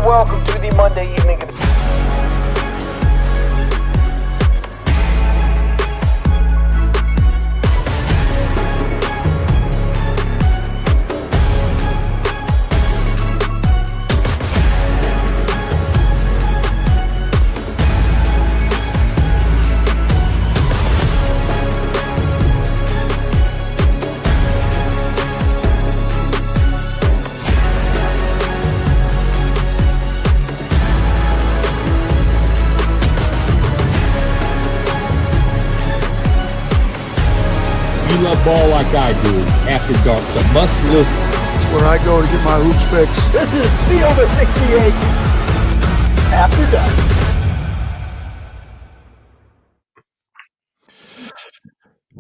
welcome to the Monday evening. Love ball like I do. After Dark, it's a must listen. It's where I go to get my hoops fixed. This is Field of 68 After Dark.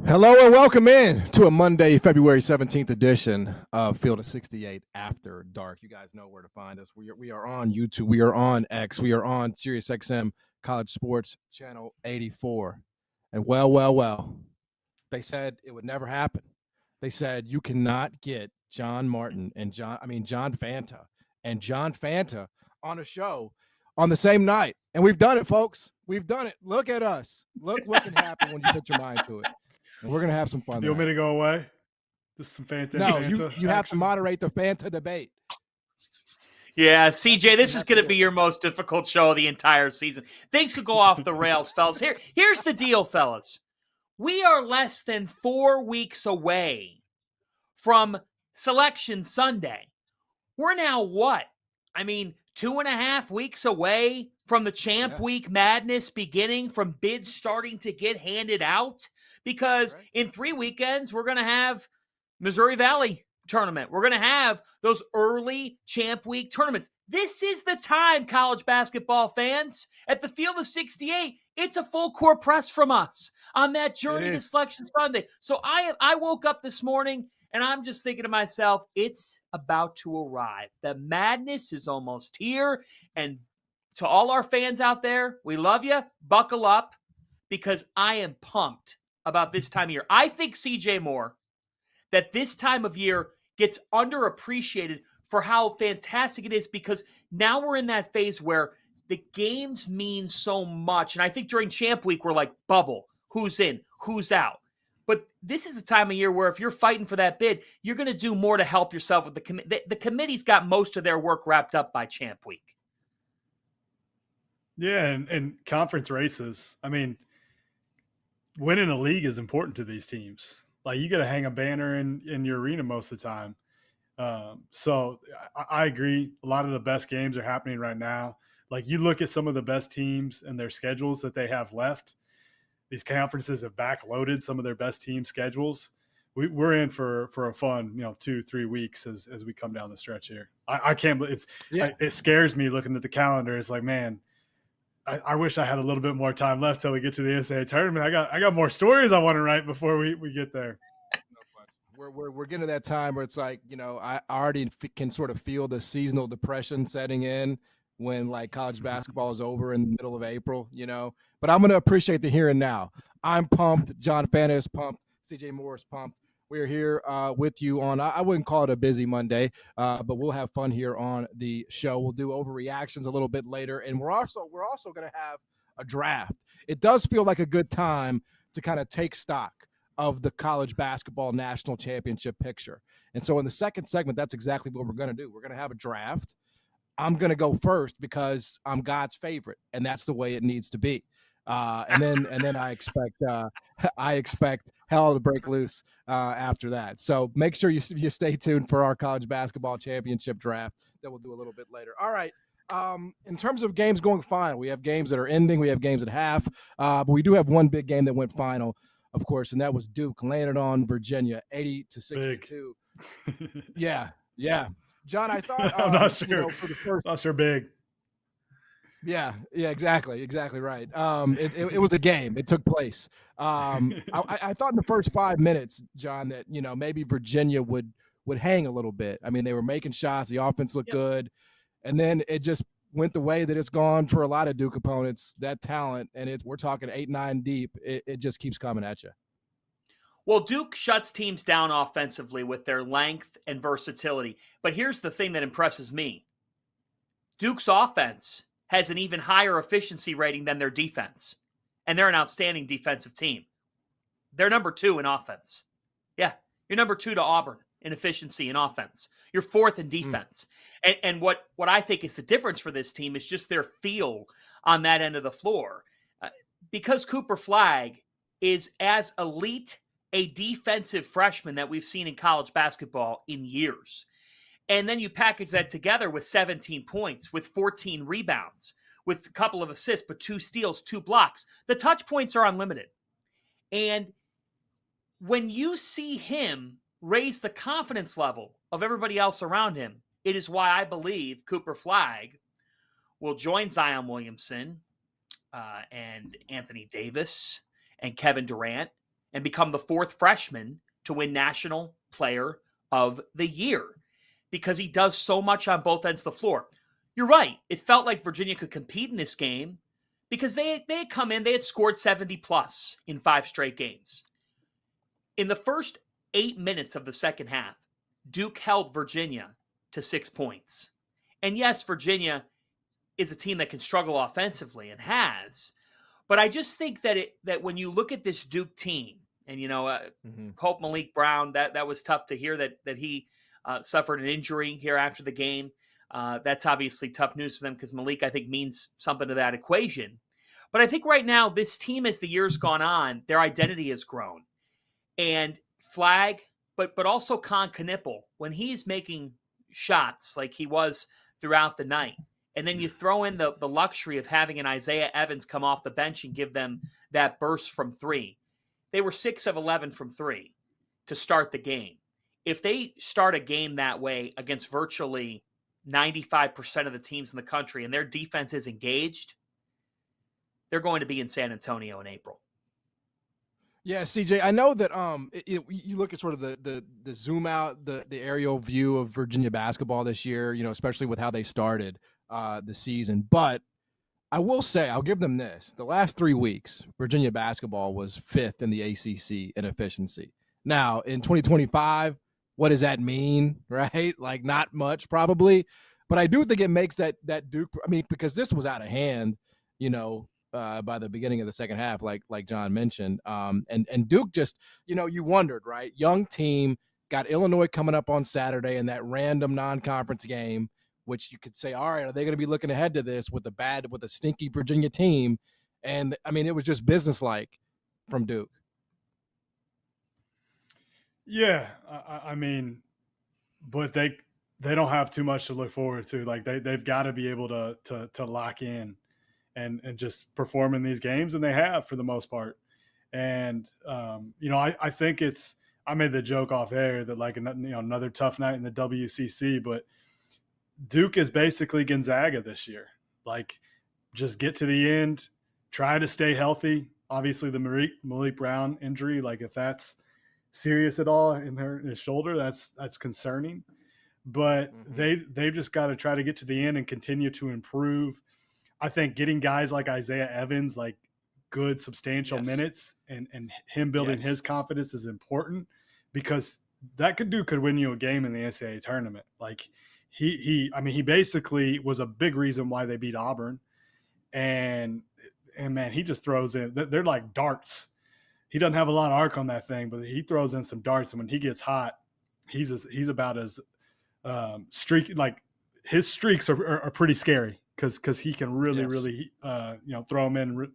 Hello and welcome in to a Monday, February 17th edition of Field of 68 After Dark. You guys know where to find us. We are on YouTube. We are on X. We are on SiriusXM College Sports Channel 84. And well. They said it would never happen. They said you cannot get John Martin and John Fanta on a show on the same night. And we've done it, folks. We've done it. Look at us. Look what can happen when you put your mind to it. And we're going to have some fun. You want me to go away? This is some Fanta. No, you have to moderate the Fanta debate. Yeah, CJ, this is going to be your most difficult show of the entire season. Things could go off the rails, fellas. Here's the deal, fellas. We are less than 4 weeks away from Selection Sunday. We're now what? 2.5 weeks away from the Champ Week madness beginning, from bids starting to get handed out. Because in 3 weekends, we're going to have Missouri Valley tournament. We're going to have those early Champ Week tournaments. This is the time, college basketball fans. At the Field of 68, it's a full court press from us on that journey to Selection Sunday. So I woke up this morning and I'm just thinking to myself, it's about to arrive. The madness is almost here. And to all our fans out there, we love you. Buckle up, because I am pumped about this time of year. I think CJ Moore, that this time of year gets underappreciated for how fantastic it is, because now we're in that phase where the games mean so much. And I think during Champ Week, we're like, bubble, who's in, who's out. But this is a time of year where if you're fighting for that bid, you're going to do more to help yourself with the committee. The committee's got most of their work wrapped up by Champ Week. Yeah, and conference races. Winning a league is important to these teams. Like, you got to hang a banner in your arena most of the time. So I agree. A lot of the best games are happening right now. Like, you look at some of the best teams and their schedules that they have left. These conferences have backloaded some of their best team schedules. We're in for a fun, 2-3 weeks as we come down the stretch here. I can't believe it scares me looking at the calendar. It's like, man, I wish I had a little bit more time left till we get to the NCAA tournament. I got more stories I want to write before we get there. We're getting to that time where it's like, I already can sort of feel the seasonal depression setting in when like college basketball is over in the middle of April, but I'm going to appreciate the here and now. I'm pumped. John Fanta is pumped. CJ Moore is pumped. We're here with you on, I wouldn't call it a busy Monday, but we'll have fun here on the show. We'll do overreactions a little bit later, and we're also going to have a draft. It does feel like a good time to kind of take stock of the college basketball national championship picture. And so in the second segment, that's exactly what we're going to do. We're going to have a draft. I'm going to go first because I'm God's favorite, and that's the way it needs to be. And then I expect hell to break loose after that. So make sure you stay tuned for our college basketball championship draft that we'll do a little bit later. All right. In terms of games going final, we have games that are ending. We have games at half. But we do have one big game that went final, of course, and that was Duke landed on Virginia 80-62. Yeah. John, I thought I'm not sure. For the first, not sure big. Yeah, exactly right. It was a game. It took place. I thought in the first 5 minutes, John, that maybe Virginia would hang a little bit. They were making shots. The offense looked good, and then it just went the way that it's gone for a lot of Duke opponents. That talent, and we're talking 8-9 deep. It just keeps coming at you. Well, Duke shuts teams down offensively with their length and versatility. But here's the thing that impresses me. Duke's offense has an even higher efficiency rating than their defense, and they're an outstanding defensive team. They're number 2 in offense. Yeah, you're number 2 to Auburn in efficiency in offense. You're 4th in defense. And what I think is the difference for this team is just their feel on that end of the floor. Because Cooper Flagg is as elite a defensive freshman that we've seen in college basketball in years. And then you package that together with 17 points, with 14 rebounds, with a couple of assists, but 2 steals, 2 blocks. The touch points are unlimited. And when you see him raise the confidence level of everybody else around him, it is why I believe Cooper Flagg will join Zion Williamson and Anthony Davis and Kevin Durant and become the 4th freshman to win National Player of the Year because he does so much on both ends of the floor. You're right. It felt like Virginia could compete in this game because they had come in, they had scored 70 plus in 5 straight games. In the first 8 minutes of the second half, Duke held Virginia to 6 points. And yes, Virginia is a team that can struggle offensively and has. But I just think that that when you look at this Duke team, and Hope Malik Brown, that was tough to hear that he suffered an injury here after the game. That's obviously tough news for them because Malik, I think, means something to that equation. But I think right now, this team, as the years gone on, their identity has grown. And Flagg, but also Con Knipple, when he's making shots like he was throughout the night, and then you throw in the luxury of having an Isaiah Evans come off the bench and give them that burst from 3. They were 6 of 11 from 3 to start the game. If they start a game that way against virtually 95% of the teams in the country and their defense is engaged, they're going to be in San Antonio in April. Yeah, CJ, I know that you look at sort of the zoom out, the aerial view of Virginia basketball this year, especially with how they started the season. But I will say, I'll give them this. The last 3 weeks, Virginia basketball was 5th in the ACC in efficiency. Now, in 2025, what does that mean, right? Like, not much probably. But I do think it makes that Duke – because this was out of hand, by the beginning of the second half, like John mentioned. And Duke just, you wondered, right? Young team, got Illinois coming up on Saturday in that random non-conference game, which you could say, all right, are they going to be looking ahead to this with a stinky Virginia team? And, it was just businesslike from Duke. Yeah, but they don't have too much to look forward to. Like, they've got to be able to lock in and just perform in these games, and they have for the most part. And I think I made the joke off air that another tough night in the WCC, but Duke is basically Gonzaga this year. Like, just get to the end, try to stay healthy. Obviously, the Malik Brown injury, like, if that's serious at all in his shoulder, that's concerning. But they've just got to try to get to the end and continue to improve. I think getting guys like Isaiah Evans, like, good substantial minutes and him building his confidence is important, because that could win you a game in the NCAA tournament. Like, he basically was a big reason why they beat Auburn. And man, he just throws in, they're like darts. He doesn't have a lot of arc on that thing, but he throws in some darts. And when he gets hot, he's about as streaky. Like, his streaks are pretty scary because he can really throw them in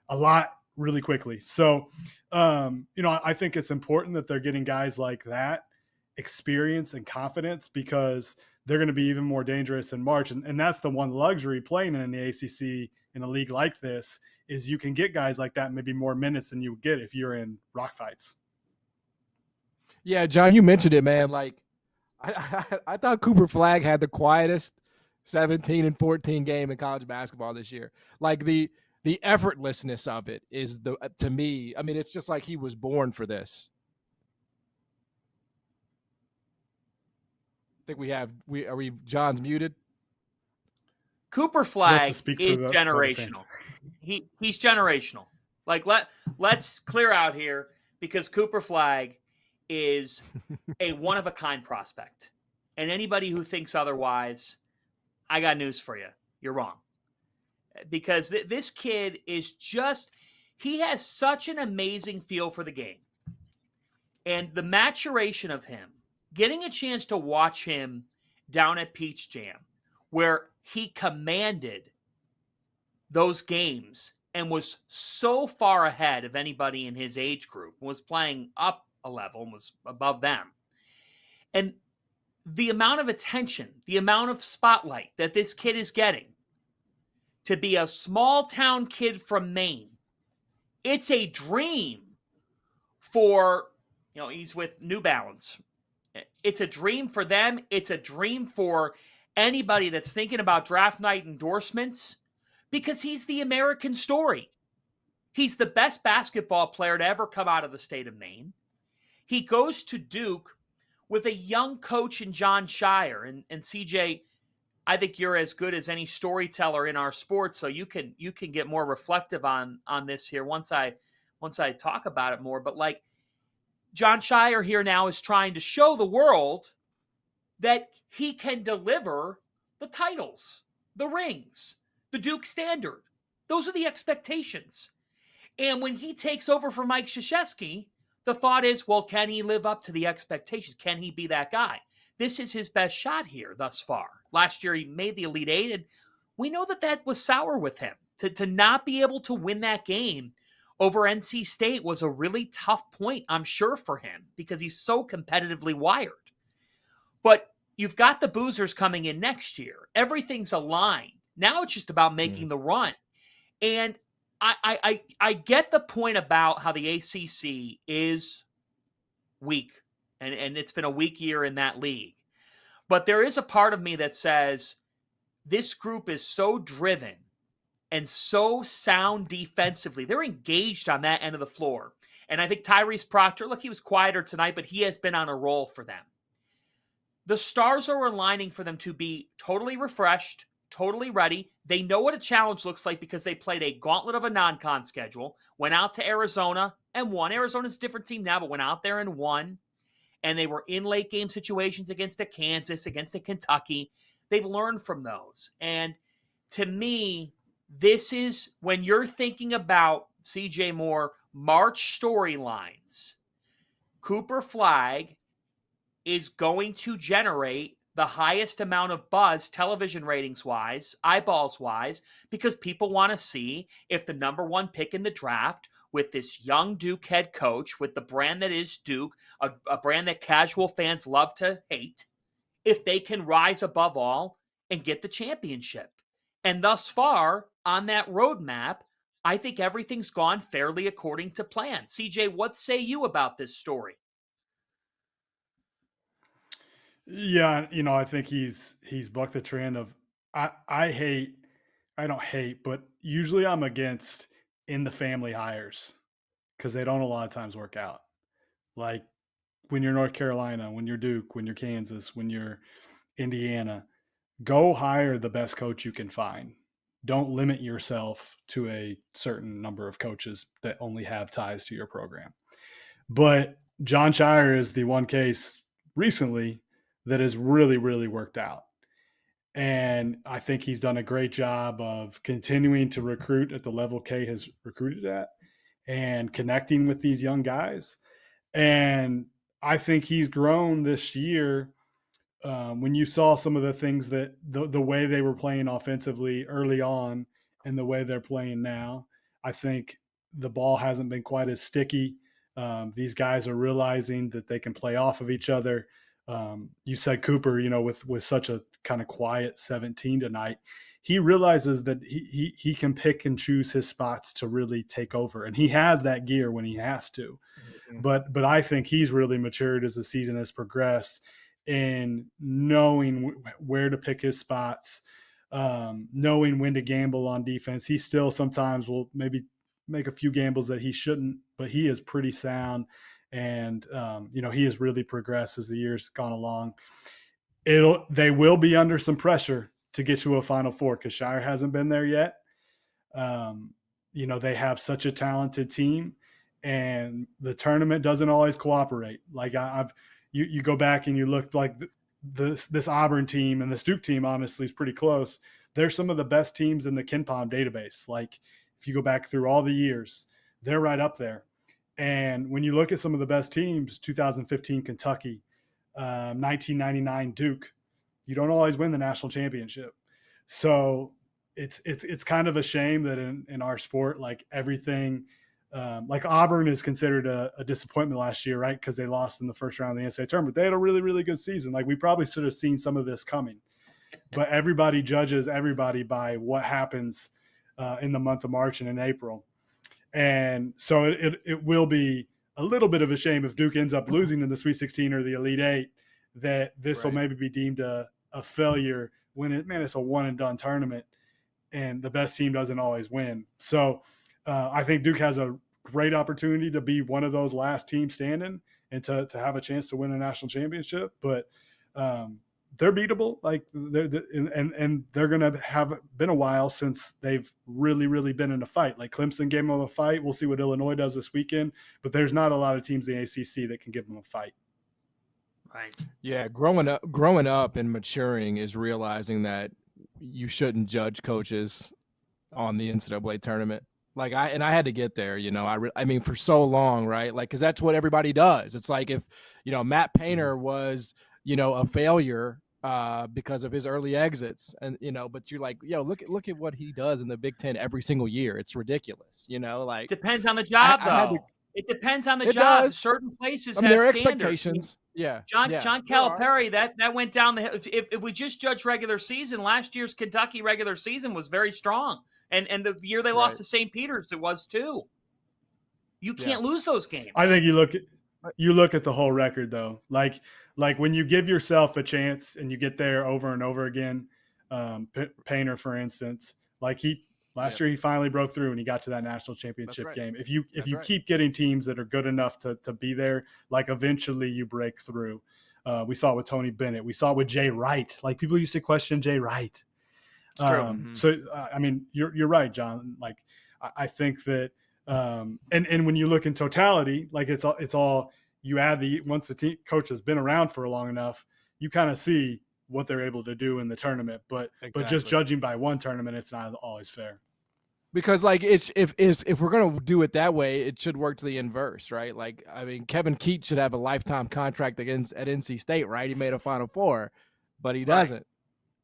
a lot really quickly. So, I think it's important that they're getting guys like that experience and confidence, because they're going to be even more dangerous in March. And that's the one luxury playing in the ACC in a league like this, is you can get guys like that maybe more minutes than you would get if you're in rock fights. Yeah, John, you mentioned it, man. Like, I thought Cooper Flagg had the quietest 17 and 14 game in college basketball this year. Like, the effortlessness of it is to me, it's just like he was born for this. I think John's muted. Cooper Flagg is generational. He's generational. Like, let's clear out here, because Cooper Flagg is a one-of-a-kind prospect. And anybody who thinks otherwise, I got news for you. You're wrong. Because this kid is just, he has such an amazing feel for the game. And the maturation of him, getting a chance to watch him down at Peach Jam, where he commanded those games and was so far ahead of anybody in his age group, was playing up a level and was above them. And the amount of attention, the amount of spotlight that this kid is getting, to be a small town kid from Maine, it's a dream for, he's with New Balance. It's a dream for them. It's a dream for anybody that's thinking about draft night endorsements, because he's the American story. He's the best basketball player to ever come out of the state of Maine. He goes to Duke with a young coach in John Shire. And CJ, I think you're as good as any storyteller in our sport, so you can get more reflective on this here once I talk about it more. But like, John Shire here now is trying to show the world that he can deliver the titles, the rings, the Duke standard. Those are the expectations. And when he takes over for Mike Krzyzewski, the thought is, well, can he live up to the expectations? Can he be that guy? This is his best shot here thus far. Last year, he made the Elite Eight, and we know that was sour with him. To not be able to win that game over NC State was a really tough point, I'm sure, for him, because he's so competitively wired. But you've got the Boozers coming in next year. Everything's aligned. Now it's just about making the run. And I get the point about how the ACC is weak, and it's been a weak year in that league. But there is a part of me that says this group is so driven and so sound defensively. They're engaged on that end of the floor. And I think Tyrese Proctor, look, he was quieter tonight, but he has been on a roll for them. The stars are aligning for them to be totally refreshed, totally ready. They know what a challenge looks like because they played a gauntlet of a non-con schedule, went out to Arizona and won. Arizona's a different team now, but went out there and won. And they were in late game situations against a Kansas, against a Kentucky. They've learned from those. And to me, this is when you're thinking about CJ Moore March storylines, Cooper Flagg is going to generate the highest amount of buzz television ratings wise, eyeballs wise, because people want to see if the number one pick in the draft with this young Duke head coach, with the brand that is Duke, a brand that casual fans love to hate, if they can rise above all and get the championship. And thus far on that roadmap, I think everything's gone fairly according to plan. CJ, what say you about this story? Yeah, I think he's bucked the trend of I don't hate, but usually I'm against in the family hires because they don't a lot of times work out. Like when you're North Carolina, when you're Duke, when you're Kansas, when you're Indiana, go hire the best coach you can find. Don't limit yourself to a certain number of coaches that only have ties to your program. But John Shire is the one case recently that has really, really worked out. And I think he's done a great job of continuing to recruit at the level K has recruited at and connecting with these young guys. And I think he's grown this year. When you saw some of the things that the way they were playing offensively early on and the way they're playing now, I think the ball hasn't been quite as sticky. These guys are realizing that they can play off of each other. You said Cooper, with such a kind of quiet 17 tonight, he realizes that he can pick and choose his spots to really take over. And he has that gear when he has to. Mm-hmm. But I think he's really matured as the season has progressed in knowing where to pick his spots, knowing when to gamble on defense. He still sometimes will maybe make a few gambles that he shouldn't, but he is pretty sound. And, he has really progressed as the years gone along. They will be under some pressure to get to a Final Four because Shire hasn't been there yet. They have such a talented team and the tournament doesn't always cooperate. Like you go back and you look like this Auburn team and this Duke team, honestly, is pretty close. They're some of the best teams in the KenPom database. Like, if you go back through all the years, they're right up there. And when you look at some of the best teams, 2015 Kentucky, 1999 Duke, you don't always win the national championship. So it's kind of a shame that in our sport, like everything, like Auburn is considered a disappointment last year, right? Because they lost in the first round of the NCAA tournament. They had a really, really good season. Like, we probably should have seen some of this coming, but everybody judges everybody by what happens in the month of March and in April. And so it will be a little bit of a shame if Duke ends up losing in the Sweet 16 or the Elite Eight, that this will maybe be deemed a failure when it's a one and done tournament and the best team doesn't always win. So I think Duke has a great opportunity to be one of those last teams standing and to have a chance to win a national championship. But they're beatable. Like, and they're going to have been a while since they've really, really been in a fight. Like, Clemson gave them a fight. We'll see what Illinois does this weekend, but there's not a lot of teams in the ACC that can give them a fight. Right. Yeah, growing up and maturing is realizing that you shouldn't judge coaches on the NCAA tournament. Like, I had to get there, I mean, for so long, right? Like, because that's what everybody does. It's like if, Matt Painter was, a failure because of his early exits, and but you're like, look at what he does in the Big Ten every single year. It's ridiculous, like. Depends on the job, though. It depends on the job. Does. Certain places I mean, have there are standards. expectations. Yeah. John Calipari, that went down the hill. If we just judge regular season, last year's Kentucky regular season was very strong. And the year they lost to St. Peter's, it was too. You can't lose those games. I think you look at the whole record, though. Like when you give yourself a chance and you get there over and over again, Painter, for instance, like last year he finally broke through and he got to that national championship game. If you keep getting teams that are good enough to be there, like, eventually you break through. We saw it with Tony Bennett. We saw it with Jay Wright. Like, people used to question Jay Wright. So I mean, you're right, John. Like, I think that, and when you look in totality, like, it's all you add once the coach has been around for long enough, you kind of see what they're able to do in the tournament. But just judging by one tournament, it's not always fair. Because, like, if we're gonna do it that way, it should work to the inverse, right? Like, I mean, Kevin Keat should have a lifetime contract at NC State, right? He made a Final Four, but he doesn't.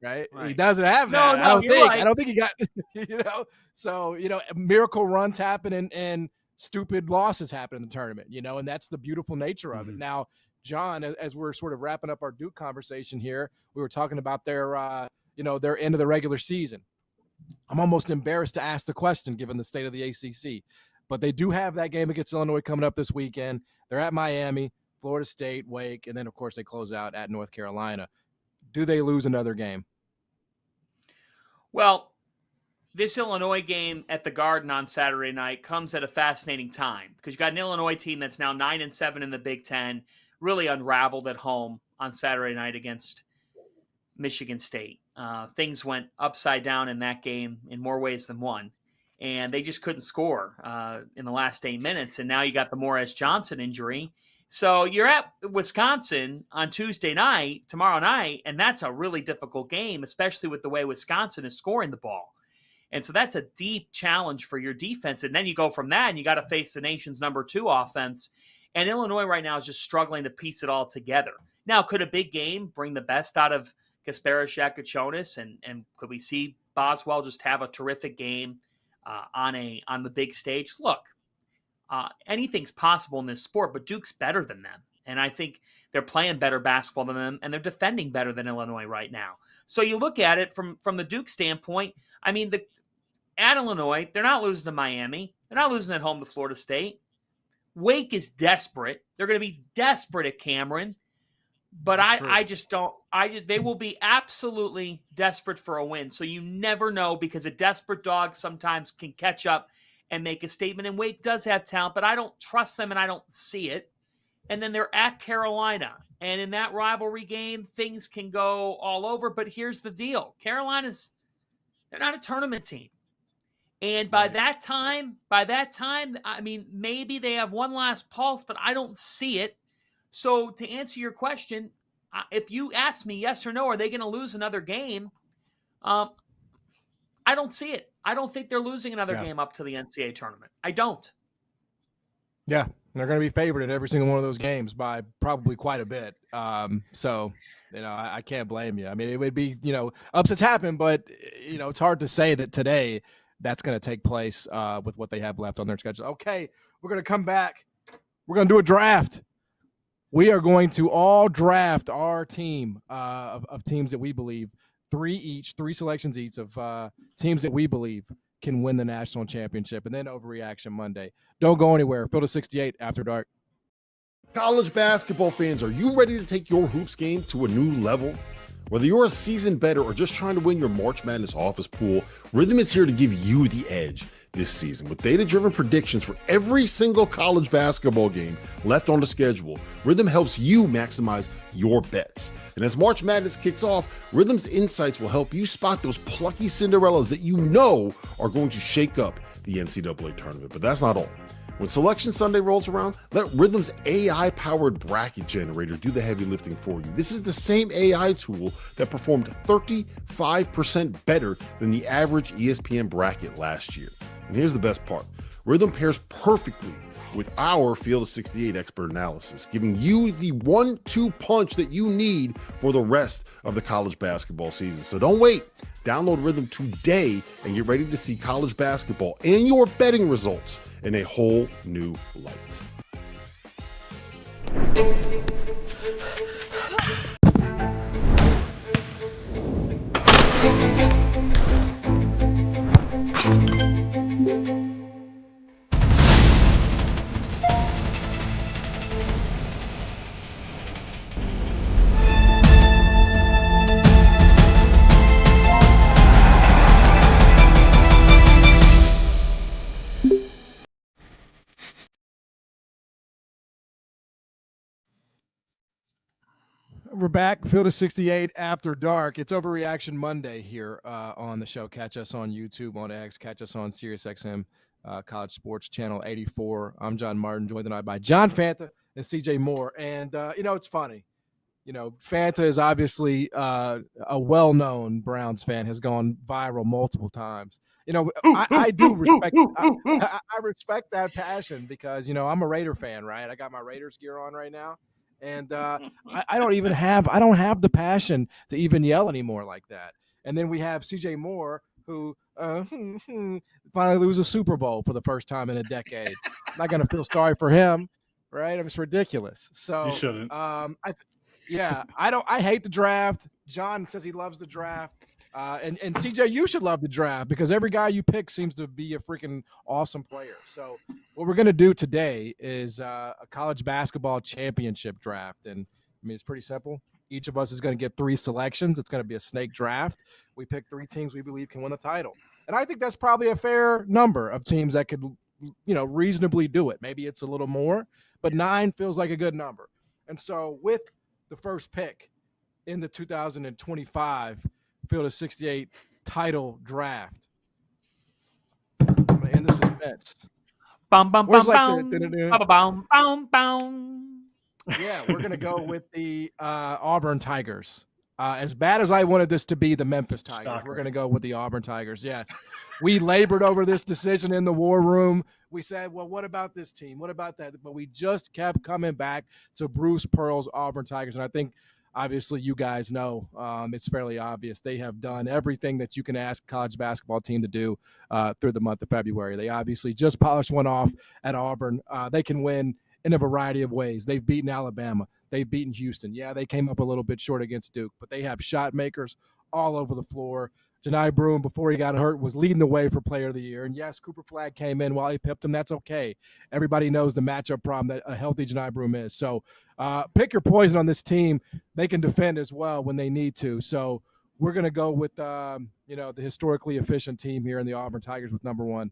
Right? He doesn't have that. I don't think he got, so, miracle runs happen and stupid losses happen in the tournament, and that's the beautiful nature of it. Now, John, as we're sort of wrapping up our Duke conversation here, we were talking about their end of the regular season. I'm almost embarrassed to ask the question given the state of the ACC, but they do have that game against Illinois coming up this weekend. They're at Miami, Florida State, Wake, and then, of course, they close out at North Carolina. Do they lose another game? Well, this Illinois game at the Garden on Saturday night comes at a fascinating time because you got an Illinois team that's now 9-7 in the Big Ten, really unraveled at home on Saturday night against Michigan State. Things went upside down in that game in more ways than one, and they just couldn't score in the last 8 minutes. And now you got the Morris Johnson injury. So you're at Wisconsin on Tuesday night, tomorrow night, and that's a really difficult game, especially with the way Wisconsin is scoring the ball. And so that's a deep challenge for your defense. And then you go from that, and you got to face the nation's number 2 offense. And Illinois right now is just struggling to piece it all together. Now, could a big game bring the best out of Kasparis Yakachonis? And could we see Boswell just have a terrific game on the big stage? Look. Anything's possible in this sport, but Duke's better than them. And I think they're playing better basketball than them, and they're defending better than Illinois right now. So you look at it from the Duke standpoint, I mean, at Illinois, they're not losing to Miami. They're not losing at home to Florida State. Wake is desperate. They're going to be desperate at Cameron. But I just don't – they will be absolutely desperate for a win. So you never know because a desperate dog sometimes can catch up and make a statement. And Wake does have talent, but I don't trust them and I don't see it. And then they're at Carolina. And in that rivalry game, things can go all over. But here's the deal. Carolina's – they're not a tournament team. And by that time, I mean, maybe they have one last pulse, but I don't see it. So to answer your question, if you ask me yes or no, are they going to lose another game? I don't see it. I don't think they're losing another game up to the NCAA tournament. I don't. Yeah, they're going to be favored in every single one of those games by probably quite a bit. So, I can't blame you. I mean, it would be, upsets happen, but, it's hard to say that today that's going to take place with what they have left on their schedule. Okay, we're going to come back. We're going to do a draft. We are going to all draft our team of teams that we believe, three selections each of teams that we believe can win the national championship, and then Overreaction Monday. Don't go anywhere. Field of 68 after dark. College basketball fans, are you ready to take your hoops game to a new level? Whether you're a seasoned bettor or just trying to win your March Madness office pool, Rhythm is here to give you the edge this season. With data-driven predictions for every single college basketball game left on the schedule, Rhythm helps you maximize your bets. And as March Madness kicks off, Rhythm's insights will help you spot those plucky Cinderellas that you know are going to shake up the NCAA tournament. But that's not all. When Selection Sunday rolls around, let Rhythm's AI-powered bracket generator do the heavy lifting for you. This is the same AI tool that performed 35% better than the average ESPN bracket last year. And here's the best part. Rhythm pairs perfectly with our Field of 68 expert analysis, giving you the 1-2 punch that you need for the rest of the college basketball season. So don't wait. Download Rhythm today and get ready to see college basketball and your betting results in a whole new light. We're back. Field of 68 after dark. It's Overreaction Monday here on the show. Catch us on YouTube, on X. Catch us on SiriusXM College Sports Channel 84. I'm John Martin, joined tonight by John Fanta and CJ Moore. And, it's funny. Fanta is obviously a well-known Browns fan, has gone viral multiple times. I do respect I respect that passion because, I'm a Raider fan, right? I got my Raiders gear on right now. And I don't have the passion to even yell anymore like that. And then we have CJ Moore, who finally lose a Super Bowl for the first time in a decade. I'm not going to feel sorry for him, right? I mean, it's ridiculous. So You shouldn't. I hate the draft. John says he loves the draft. And CJ, you should love the draft because every guy you pick seems to be a freaking awesome player. So what we're going to do today is a college basketball championship draft. And I mean, it's pretty simple. Each of us is going to get 3 selections. It's going to be a snake draft. We pick 3 teams we believe can win the title. And I think that's probably a fair number of teams that could, reasonably do it. Maybe it's a little more, but 9 feels like a good number. And so with the first pick in the 2025 Field of 68 title draft. I'm going to end the suspense. Bum, bum, Where's bum, like the bum, bum, bum, bum. Yeah, we're going to go with the Auburn Tigers. As bad as I wanted this to be the Memphis Tigers, we're going to go with the Auburn Tigers. Yes. We labored over this decision in the war room. We said, well, what about this team? What about that? But we just kept coming back to Bruce Pearl's Auburn Tigers. And I think, obviously, you guys know it's fairly obvious. They have done everything that you can ask a college basketball team to do through the month of February. They obviously just polished one off at Auburn. They can win in a variety of ways. They've beaten Alabama. They've beaten Houston. Yeah, they came up a little bit short against Duke, but they have shot makers all over the floor. Janai Broome, before he got hurt, was leading the way for Player of the Year. And yes, Cooper Flagg came in while he pipped him. That's okay. Everybody knows the matchup problem that a healthy Janai Broome is. So pick your poison on this team. They can defend as well when they need to. So we're going to go with, the historically efficient team here in the Auburn Tigers with number 1.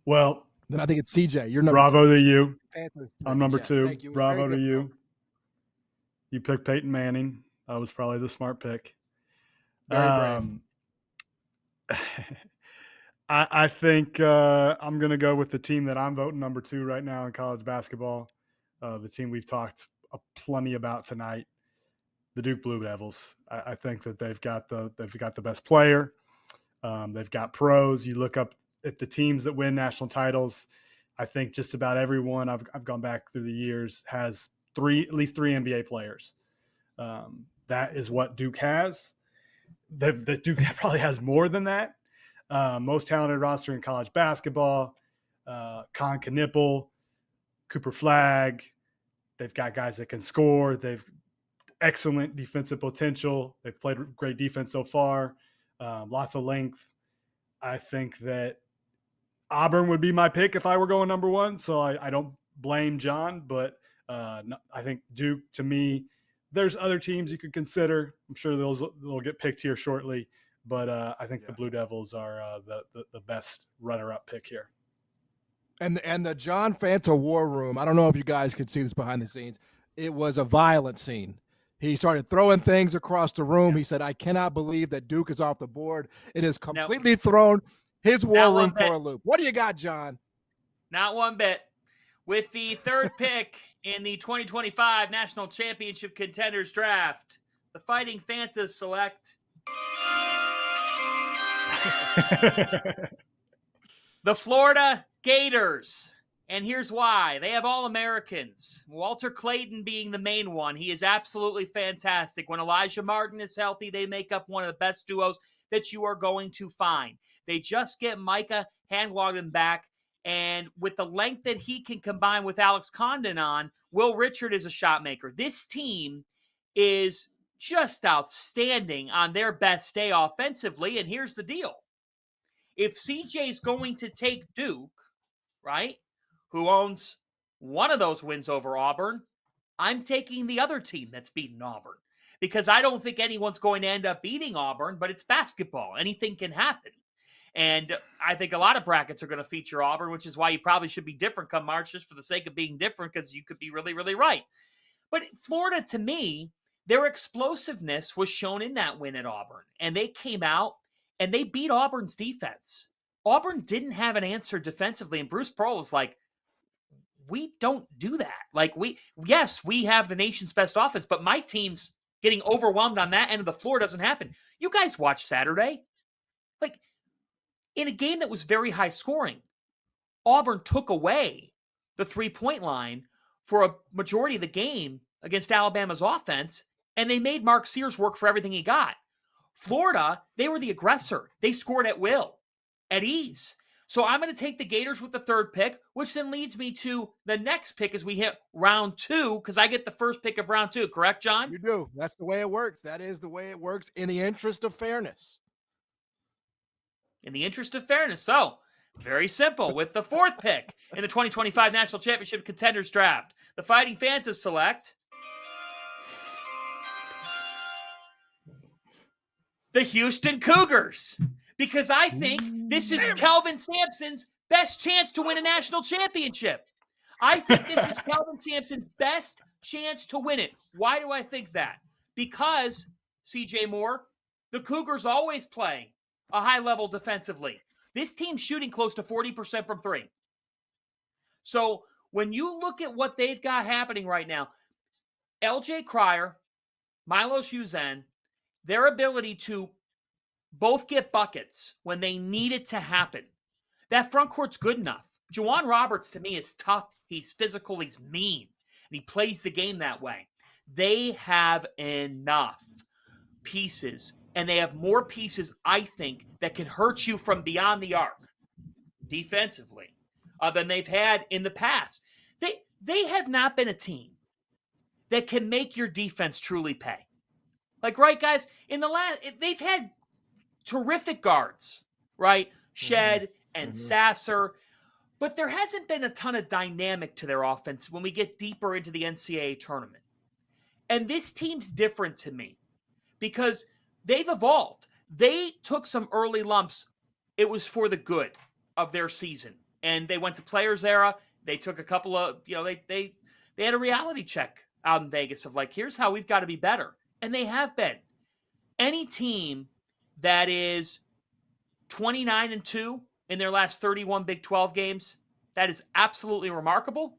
Well, then I think it's CJ. You're number bravo 2. to you. Panthers. I'm number Yes, 2. thank you. Bravo Very to good. you. You picked Peyton Manning. That was probably the smart pick. Very brave. I think I'm going to go with the team that I'm voting number 2 right now in college basketball. The team we've talked plenty about tonight. The Duke Blue Devils. I think that they've got the best player. They've got pros. You look up at the teams that win national titles. I think just about everyone I've gone back through the years has at least three NBA players. That is what Duke has. The Duke probably has more than that. Most talented roster in college basketball. Con Knipple, Cooper Flagg. They've got guys that can score. They've excellent defensive potential. They've played great defense so far. Lots of length. I think that Auburn would be my pick if I were going number one. So I don't blame John, but I think Duke, to me, there's other teams you could consider. I'm sure they'll get picked here shortly, but I think the Blue Devils are the best runner-up pick here. And the John Fanta war room, I don't know if you guys could see this behind the scenes. It was a violent scene. He started throwing things across the room. Yeah. He said, I cannot believe that Duke is off the board. It has completely thrown his war room for a loop. What do you got, John? Not one bit. With the third pick in the 2025 National Championship Contenders Draft, the Fighting Fantas select the Florida Gators. And here's why. They have All-Americans. Walter Clayton being the main one. He is absolutely fantastic. When Elijah Martin is healthy, they make up one of the best duos that you are going to find. They just get Micah Handlogden back. And with the length that he can combine with Alex Condon on, Will Richard is a shot maker. This team is just outstanding on their best day offensively. And here's the deal. If CJ's going to take Duke, right, who owns one of those wins over Auburn, I'm taking the other team that's beaten Auburn. Because I don't think anyone's going to end up beating Auburn, but it's basketball. Anything can happen. And I think a lot of brackets are going to feature Auburn, which is why you probably should be different come March, just for the sake of being different, because you could be really, really right. But Florida, to me, their explosiveness was shown in that win at Auburn. And they came out and they beat Auburn's defense. Auburn didn't have an answer defensively. And Bruce Pearl was like, we don't do that. Like, we have the nation's best offense, but my team's getting overwhelmed on that end of the floor doesn't happen. You guys watched Saturday. Like, in a game that was very high scoring, Auburn took away the three-point line for a majority of the game against Alabama's offense, and they made Mark Sears work for everything he got. Florida, they were the aggressor. They scored at will, at ease. So I'm going to take the Gators with the third pick, which then leads me to the next pick as we hit round two, because I get the first pick of round two. Correct, John? You do. That's the way it works. That is the way it works in the interest of fairness. In the interest of fairness. So, very simple. With the fourth pick in the 2025 National Championship Contenders Draft, the Fighting Fantas select the Houston Cougars. Because I think this is Kelvin Sampson's best chance to win a national championship. I think this is Kelvin Sampson's best chance to win it. Why do I think that? Because, CJ Moore, the Cougars always play a high level defensively. This team's shooting close to 40% from three. So when you look at what they've got happening right now, LJ Cryer, Milos Uzen, their ability to both get buckets when they need it to happen. That front court's good enough. Juwan Roberts, to me, is tough. He's physical. He's mean. And he plays the game that way. They have enough pieces. And they have more pieces, I think, that can hurt you from beyond the arc defensively than they've had in the past. They have not been a team that can make your defense truly pay. Like, right, guys, they've had terrific guards, right? Shed and Sasser. But there hasn't been a ton of dynamic to their offense when we get deeper into the NCAA tournament. And this team's different to me because they've evolved. They took some early lumps. It was for the good of their season. And they went to Players Era. They took a couple of, they had a reality check out in Vegas of like, here's how we've got to be better. And they have been. Any team that is 29-2 in their last 31 Big 12 games, that is absolutely remarkable.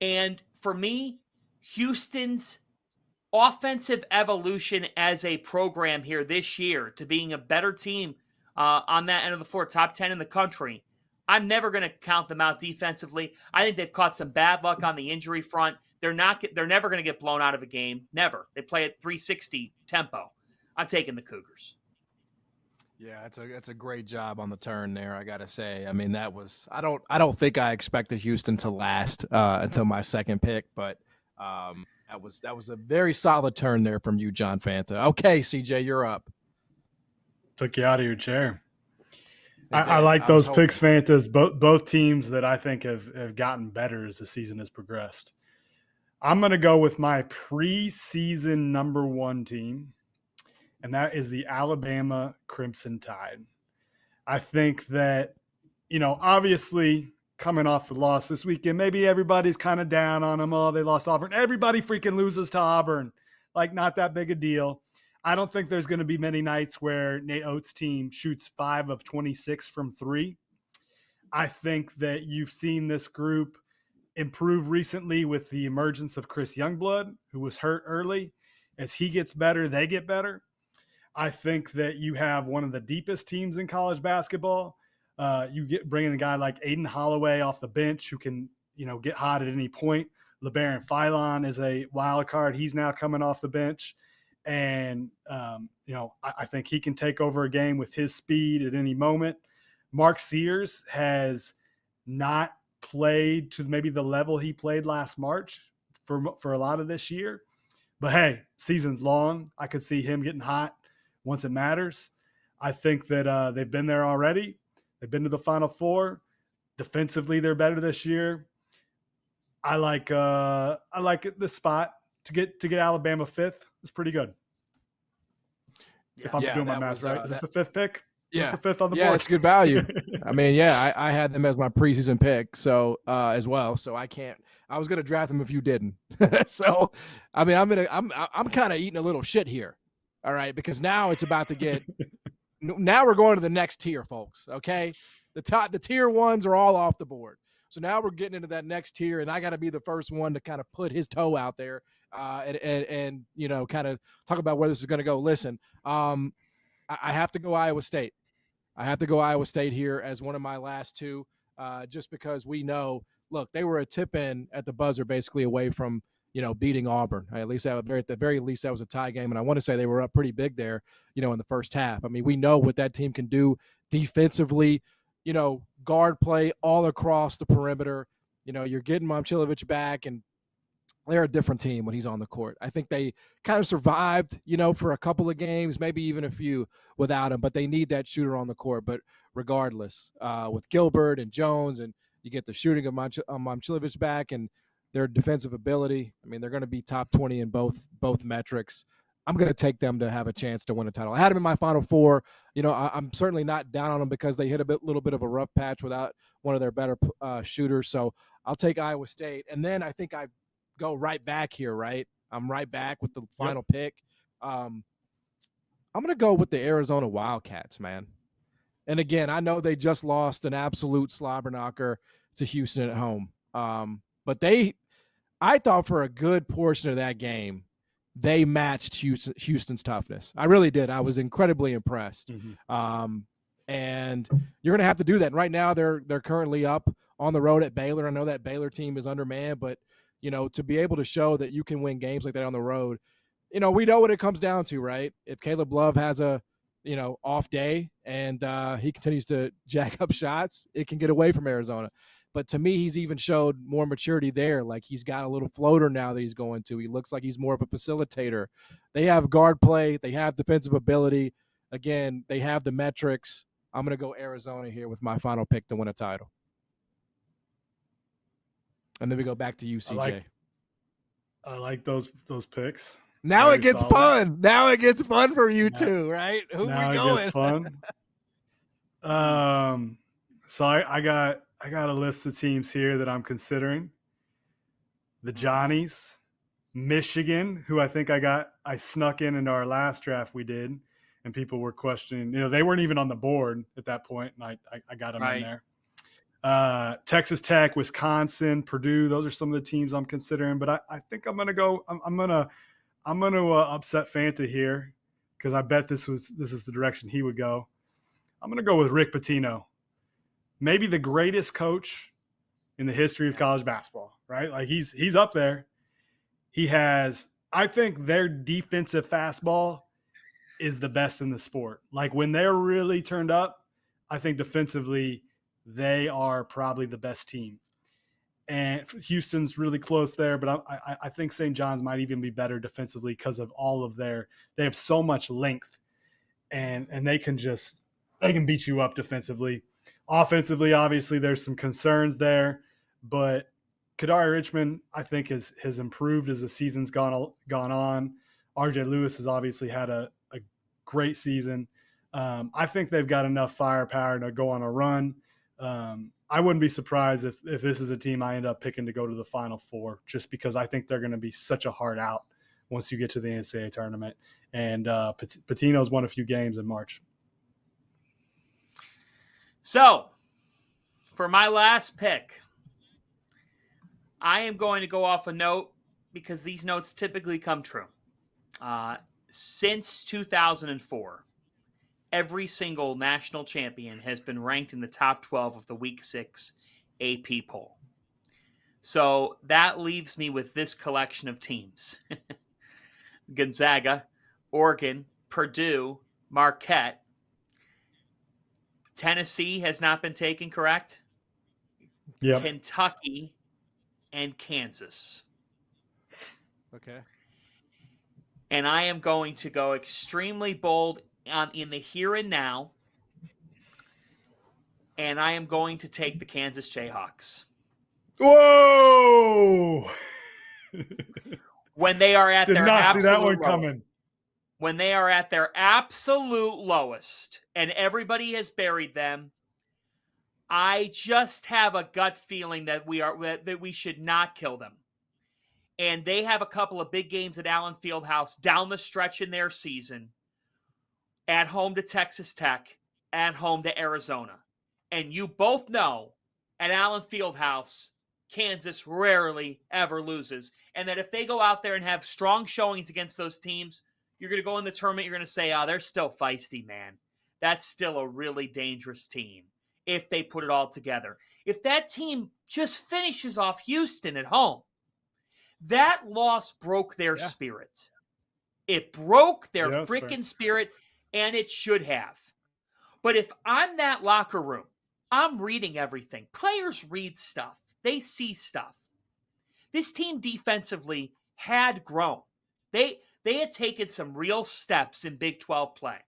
And for me, Houston's offensive evolution as a program here this year to being a better team on that end of the floor, top 10 in the country. I'm never going to count them out defensively. I think they've caught some bad luck on the injury front. They're never going to get blown out of a game. Never. They play at 360 tempo. I'm taking the Cougars. Yeah, that's a great job on the turn there, I gotta say. I mean, that was I don't think I expected Houston to last until my second pick, but that was a very solid turn there from you, John Fanta. Okay, CJ, you're up. Took you out of your chair. It I did. like I those was picks, Fantas. Both teams that I think have gotten better as the season has progressed. I'm going to go with my preseason number 1 team, and that is the Alabama Crimson Tide. I think that, obviously coming off the loss this weekend, maybe everybody's kind of down on them. Oh, they lost Auburn. Everybody freaking loses to Auburn. Like, not that big a deal. I don't think there's going to be many nights where Nate Oates' team shoots 5 of 26 from 3. I think that you've seen this group improve recently with the emergence of Chris Youngblood, who was hurt early. As he gets better, they get better. I think that you have one of the deepest teams in college basketball. You bringing a guy like Aiden Holloway off the bench who can, get hot at any point. LeBaron Philon is a wild card. He's now coming off the bench. And, I think he can take over a game with his speed at any moment. Mark Sears has not played to maybe the level he played last March for a lot of this year. But, hey, season's long. I could see him getting hot once it matters. I think that they've been there already. They've been to the Final Four. Defensively, they're better this year. I like this spot to get Alabama 5th. It's pretty good. If I'm doing my math right. Is this the 5th pick? Yeah. Is this the 5th on the board? Yeah, it's good value. I mean, I had them as my preseason pick, so as well. So I was gonna draft them if you didn't. So I mean, I'm kind of eating a little shit here. All right, because now it's about to get. Now we're going to the next tier, folks. Okay, the tier 1s are all off the board. So now we're getting into that next tier, and I got to be the first one to kind of put his toe out there and kind of talk about where this is going to go. Listen, I have to go Iowa State. I have to go Iowa State here as one of my last 2, just because we know. Look, they were a tip in at the buzzer, basically away from beating Auburn. At least at the very least that was a tie game, and I want to say they were up pretty big there, in the first half. I mean, we know what that team can do defensively. Guard play all across the perimeter. You're getting Momcilovic back, and they're a different team when he's on the court. I think they kind of survived, for a couple of games, maybe even a few without him, but they need that shooter on the court. But regardless, with Gilbert and Jones, and you get the shooting of Momcilovic back and their defensive ability, I mean, they're going to be top 20 in both metrics. I'm going to take them to have a chance to win a title. I had them in my Final Four. I'm certainly not down on them because they hit a little bit of a rough patch without one of their better shooters. So I'll take Iowa State. And then I think I go right back here, right? I'm right back with the final pick. I'm going to go with the Arizona Wildcats, man. And again, I know they just lost an absolute slobber knocker to Houston at home. But I thought for a good portion of that game, they matched Houston's toughness. I really did. I was incredibly impressed. Mm-hmm. And you're going to have to do that. And right now, they're currently up on the road at Baylor. I know that Baylor team is undermanned, but to be able to show that you can win games like that on the road, we know what it comes down to, right? If Caleb Love has a off day and he continues to jack up shots, it can get away from Arizona. But to me, he's even showed more maturity there. Like, he's got a little floater now that he's going to. He looks like he's more of a facilitator. They have guard play. They have defensive ability. Again, they have the metrics. I'm going to go Arizona here with my final pick to win a title. And then we go back to you, CJ. I like those picks. Now it gets fun. Now it gets fun for you too, right? Who now we going? It gets fun. So I got a list of teams here that I'm considering. The Johnnies, Michigan, who I think I snuck into our last draft we did, and people were questioning. They weren't even on the board at that point, and I got them in there. Texas Tech, Wisconsin, Purdue. Those are some of the teams I'm considering. But I think I'm going to go. I'm going to upset Fanta here because I bet this is the direction he would go. I'm going to go with Rick Pitino, maybe the greatest coach in the history of college basketball. Right, like he's up there. He has. I think their defensive fastball is the best in the sport. Like when they're really turned up, I think defensively they are probably the best team. And Houston's really close there, but I think St. John's might even be better defensively because of all of they have so much length and they can beat you up defensively. Offensively, obviously there's some concerns there, but Kadari Richmond, I think has improved as the season's gone on. RJ Lewis has obviously had a great season. I think they've got enough firepower to go on a run. I wouldn't be surprised if this is a team I end up picking to go to the Final Four, just because I think they're going to be such a hard out once you get to the NCAA tournament. And Pitino's won a few games in March. So, for my last pick, I am going to go off a note because these notes typically come true. Since 2004, every single national champion has been ranked in the top 12 of the Week 6 AP poll. So that leaves me with this collection of teams. Gonzaga, Oregon, Purdue, Marquette. Tennessee has not been taken, correct? Yeah. Kentucky and Kansas. Okay. And I am going to go extremely bold in the here and now, and I am going to take the Kansas Jayhawks. Whoa! When they are at Did their not see that one lowest. coming. When they are at their absolute lowest, and everybody has buried them, I just have a gut feeling that we should not kill them. And they have a couple of big games at Allen Fieldhouse down the stretch in their season. At home to Texas Tech, at home to Arizona. And you both know at Allen Fieldhouse, Kansas rarely ever loses. And that if they go out there and have strong showings against those teams, you're going to go in the tournament, you're going to say, they're still feisty, man. That's still a really dangerous team if they put it all together. If that team just finishes off Houston at home, that loss broke their spirit. It broke their freaking spirit, and it should have. But if I'm that locker room, I'm reading everything. Players read stuff. They see stuff. This team defensively had grown. They had taken some real steps in Big 12 play.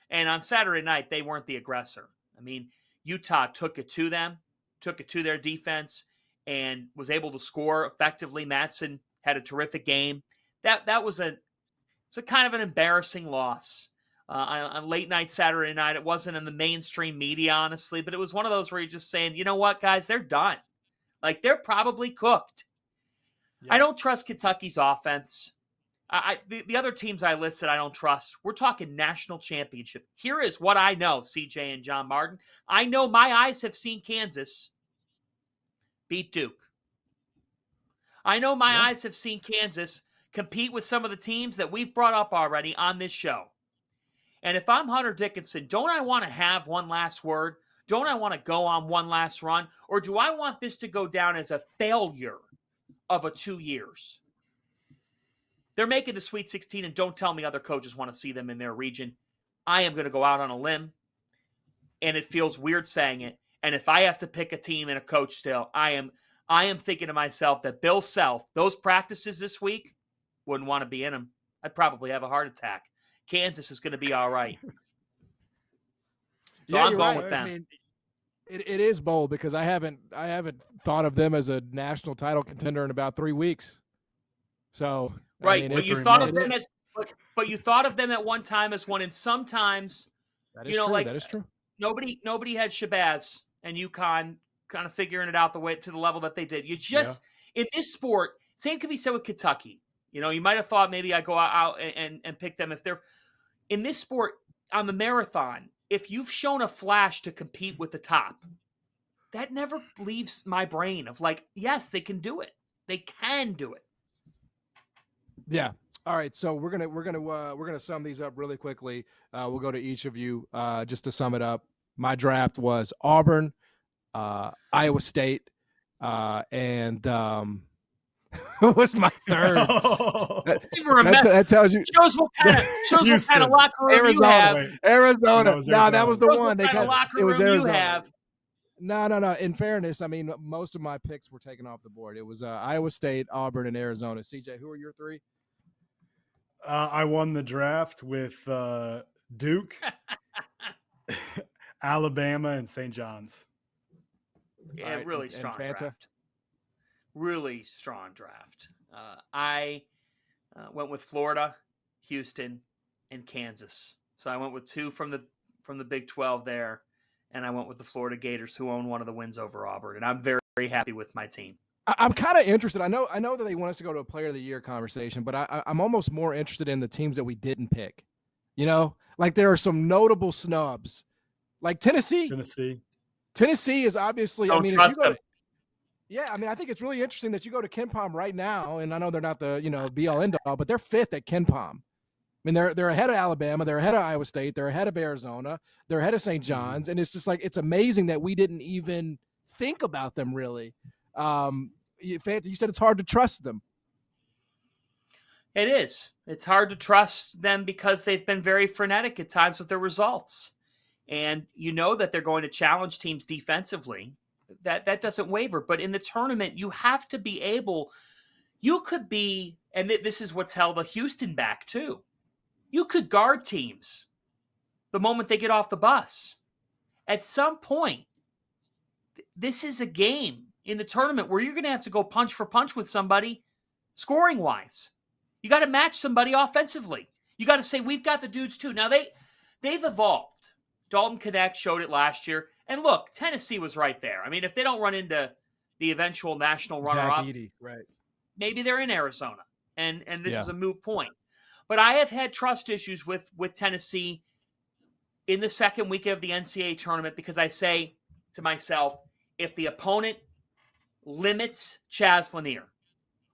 And on Saturday night, they weren't the aggressor. I mean, Utah took it to them, took it to their defense, and was able to score effectively. Matson had a terrific game. That was a kind of an embarrassing loss on late night Saturday night. It wasn't in the mainstream media, honestly, but it was one of those where you're just saying, you know what, guys, they're done. Like, they're probably cooked. Yeah. I don't trust Kentucky's offense. The other teams I listed, I don't trust. We're talking national championship. Here is what I know, CJ and John Martin. I know my eyes have seen Kansas beat Duke. I know my eyes have seen Kansas compete with some of the teams that we've brought up already on this show. And if I'm Hunter Dickinson, don't I want to have one last word? Don't I want to go on one last run? Or do I want this to go down as a failure of 2 years? They're making the Sweet 16, and don't tell me other coaches want to see them in their region. I am going to go out on a limb, and it feels weird saying it. And if I have to pick a team and a coach still, I am thinking to myself that Bill Self, those practices this week, wouldn't want to be in them. I'd probably have a heart attack. Kansas is going to be all right. So I'm going with them. I mean, it is bold because I haven't thought of them as a national title contender in about 3 weeks. So right, I mean, but you thought of them as, but you thought of them at one time as one, and sometimes that is true. like that is true. Nobody had Shabazz and UConn kind of figuring it out the way to the level that they did. You just in this sport, same could be said with Kentucky. You might have thought maybe I go out and pick them if they're in this sport on the marathon. If you've shown a flash to compete with the top, that never leaves my brain of like, yes, they can do it. They can do it. Yeah. All right. So we're gonna sum these up really quickly. We'll go to each of you just to sum it up. My draft was Auburn, Iowa State, and what was my third? That tells you shows what kind of locker room Arizona, you have. Arizona. No, that was the shows one. What kind of locker room you have. No. In fairness, I mean, most of my picks were taken off the board. It was Iowa State, Auburn, and Arizona. CJ, who are your three? I won the draft with Duke, Alabama, and St. John's. Yeah, right, really strong draft. Really strong draft. I went with Florida, Houston, and Kansas. So I went with two from the Big 12 there, and I went with the Florida Gators, who own one of the wins over Auburn. And I'm very, very happy with my team. I'm kind of interested. I know that they want us to go to a Player of the Year conversation, but I'm almost more interested in the teams that we didn't pick. You know, like there are some notable snubs, like Tennessee. Tennessee is obviously. Don't trust them. Yeah, I mean, I think it's really interesting that you go to KenPom right now, and I know they're not the be all end all, but they're fifth at KenPom. I mean, they're ahead of Alabama, they're ahead of Iowa State, they're ahead of Arizona, they're ahead of St. John's, and it's just like it's amazing that we didn't even think about them really. You said it's hard to trust them. It is. It's hard to trust them because they've been very frenetic at times with their results, and you know that they're going to challenge teams defensively. That doesn't waver. But in the tournament, you have to be able – you could be – and this is what's held a Houston back too. You could guard teams the moment they get off the bus. At some point, this is a game in the tournament where you're going to have to go punch for punch with somebody scoring-wise. You got to match somebody offensively. You got to say, we've got the dudes too. Now, they've evolved. Dalton Connect showed it last year. And look, Tennessee was right there. I mean, if they don't run into the eventual national runner-up, right? Maybe they're in Arizona, and this is a moot point. But I have had trust issues with Tennessee in the second week of the NCAA tournament because I say to myself, if the opponent limits Chaz Lanier,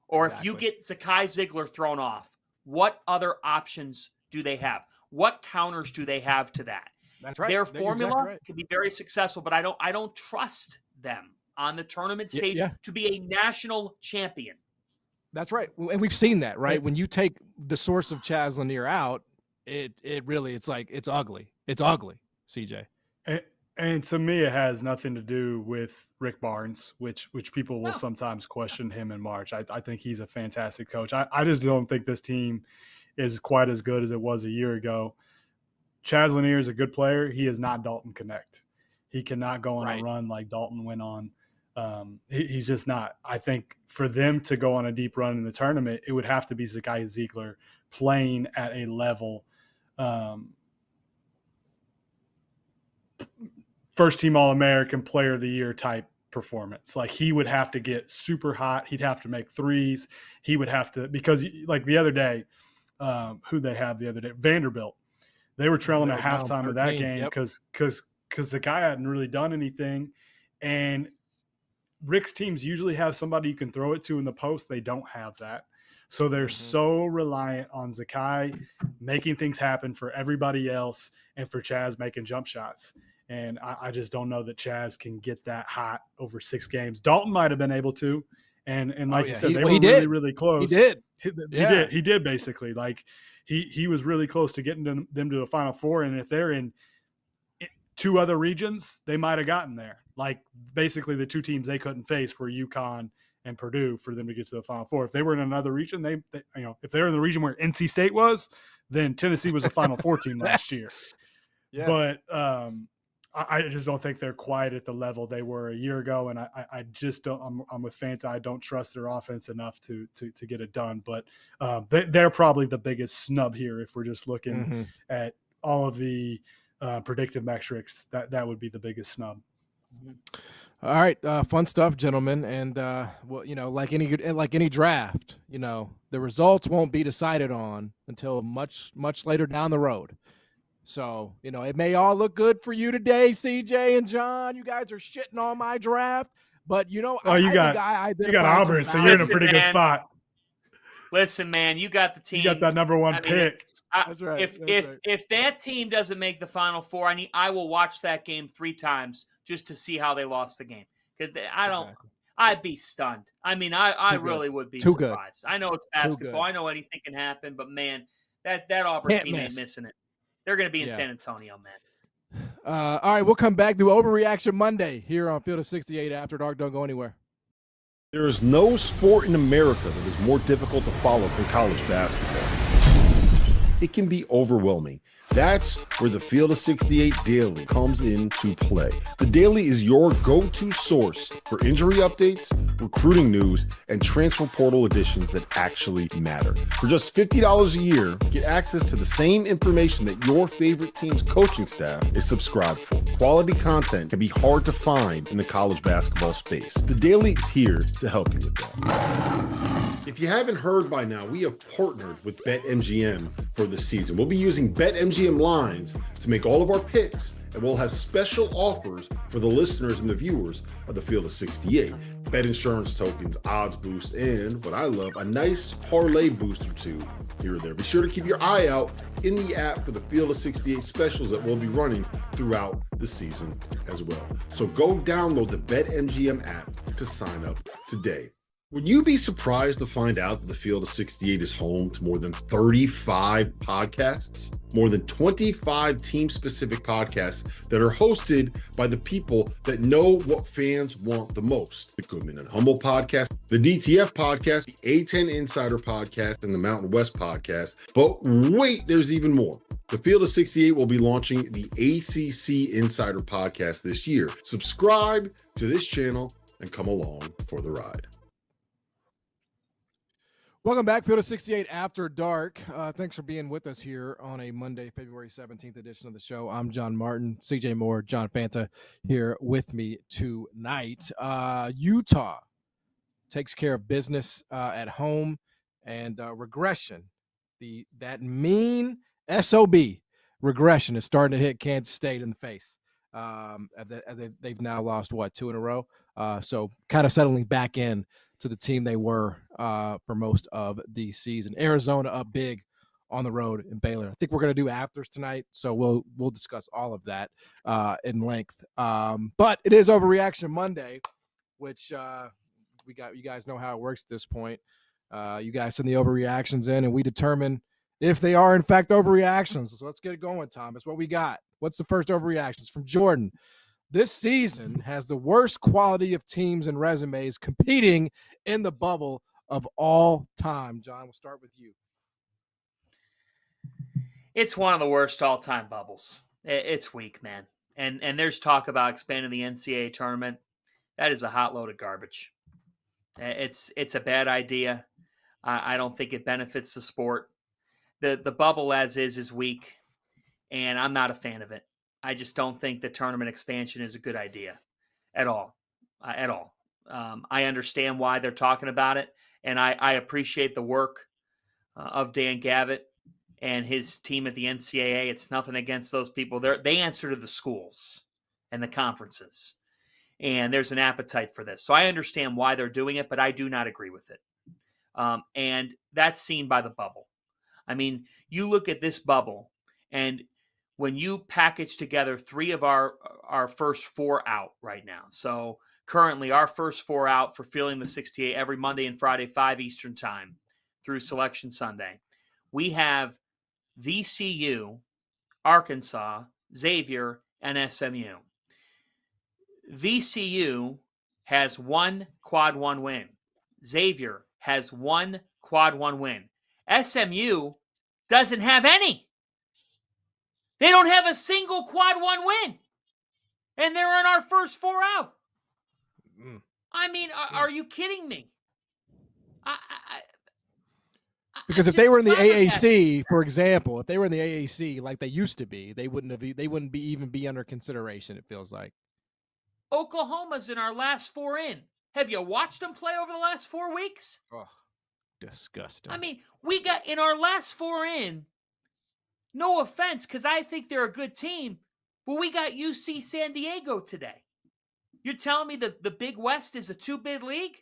or if you get Zakai Ziegler thrown off, what other options do they have? What counters do they have to that? That's right. Their formula can be very successful, but I don't trust them on the tournament stage to be a national champion. That's right. And we've seen that, right? When you take the source of Chaz Lanier out, it really, it's ugly. It's ugly, CJ. And to me, it has nothing to do with Rick Barnes, which people will sometimes question him in March. I think he's a fantastic coach. I just don't think this team is quite as good as it was a year ago. Chaz Lanier is a good player. He is not Dalton Connect. He cannot go on a run like Dalton went on. He's just not. I think for them to go on a deep run in the tournament, it would have to be Zakai Ziegler playing at a level first-team All-American Player of the Year type performance. Like he would have to get super hot. He'd have to make threes. He would have to – because like the other day, who they have the other day? Vanderbilt. They were trailing at halftime of that game because the guy hadn't really done anything. And Rick's teams usually have somebody you can throw it to in the post. They don't have that. So they're so reliant on Zakai making things happen for everybody else and for Chaz making jump shots. And I just don't know that Chaz can get that hot over 6 games. Dalton might have been able to. And like you said, they were really, really close. He did. He did basically. Like he was really close to getting them to the Final Four. And if they're in 2 other regions, they might have gotten there. Like basically the 2 teams they couldn't face were UConn and Purdue for them to get to the Final Four. If they were in another region, they if they were in the region where NC State was, then Tennessee was a Final Four team last year. Yeah. But I just don't think they're quite at the level they were a year ago, and I just don't. I'm with Fanta. I don't trust their offense enough to get it done. But they're probably the biggest snub here if we're just looking at all of the predictive metrics. That would be the biggest snub. All right, fun stuff, gentlemen, and well, like any draft, the results won't be decided on until much later down the road. So, it may all look good for you today, CJ and John. You guys are shitting on my draft, but you I got Auburn, so you're in a pretty good spot. Listen, man, you got the team. You got that number one pick. That's right. If that team doesn't make the Final Four, I will watch that game 3 times just to see how they lost the game. Because I'd be stunned. I really would be surprised. I know it's basketball. I know anything can happen, but man, that Auburn team ain't missing it. They're going to be in San Antonio, man. All right, we'll come back to Overreaction Monday here on Field of 68 After Dark. Don't go anywhere. There is no sport in America that is more difficult to follow than college basketball. It can be overwhelming. That's where the Field of 68 Daily comes into play. The Daily is your go-to source for injury updates, recruiting news, and transfer portal additions that actually matter. For just $50 a year, get access to the same information that your favorite team's coaching staff is subscribed for. Quality content can be hard to find in the college basketball space. The Daily is here to help you with that. If you haven't heard by now, we have partnered with BetMGM for the season. We'll be using BetMGM lines to make all of our picks, and we'll have special offers for the listeners and the viewers of the Field of 68. Bet insurance tokens, odds boosts, and what I love, a nice parlay boost or two here or there. Be sure to keep your eye out in the app for the Field of 68 specials that we'll be running throughout the season as well. So go download the BetMGM app to sign up today. Would you be surprised to find out that the Field of 68 is home to more than 35 podcasts? More than 25 team-specific podcasts that are hosted by the people that know what fans want the most. The Goodman and Humble podcast, the DTF podcast, the A10 Insider podcast, and the Mountain West podcast. But wait, there's even more. The Field of 68 will be launching the ACC Insider podcast this year. Subscribe to this channel and come along for the ride. Welcome back, Field of 68 After Dark. Thanks for being with us here on a Monday, February 17th edition of the show. I'm John Martin, CJ Moore, John Fanta here with me tonight. Utah takes care of business at home, and regression, that mean SOB regression is starting to hit Kansas State in the face. They've now lost, 2 in a row? So kind of settling back in to the team they were for most of the season. Arizona up big on the road in Baylor. I think we're going to do afters tonight, so we'll discuss all of that in length. But it is Overreaction Monday, which you guys know how it works at this point. You guys send the overreactions in, and we determine if they are in fact overreactions. So let's get it going, Thomas. What we got? What's the first overreactions from Jordan? This season has the worst quality of teams and resumes competing in the bubble of all time. John, we'll start with you. It's one of the worst all-time bubbles. It's weak, man. And there's talk about expanding the NCAA tournament. That is a hot load of garbage. It's a bad idea. I don't think it benefits the sport. The bubble as is weak, and I'm not a fan of it. I just don't think the tournament expansion is a good idea at all. I understand why they're talking about it, and I appreciate the work of Dan Gavitt and his team at the NCAA. It's nothing against those people. They answer to the schools and the conferences, and there's an appetite for this. So I understand why they're doing it, but I do not agree with it. And that's seen by the bubble. I mean, you look at this bubble, and when you package together 3 of our first 4 out right now. So currently our first 4 out for Fielding the 68 every Monday and Friday, 5 Eastern time through Selection Sunday. We have VCU, Arkansas, Xavier, and SMU. VCU has 1 quad 1 win. Xavier has 1 quad 1 win. SMU doesn't have any. They don't have a single quad 1 win. And they're in our first 4 out. I mean, are you kidding me? Because if they were in the AAC, for example, if they were in the AAC like they used to be, they wouldn't even be under consideration, it feels like. Oklahoma's in our last 4 in. Have you watched them play over the last 4 weeks? Oh, disgusting. I mean, we got in our last 4 in, No offense, because I think they're a good team, but we got UC San Diego today. You're telling me that the Big West is a 2-bid league?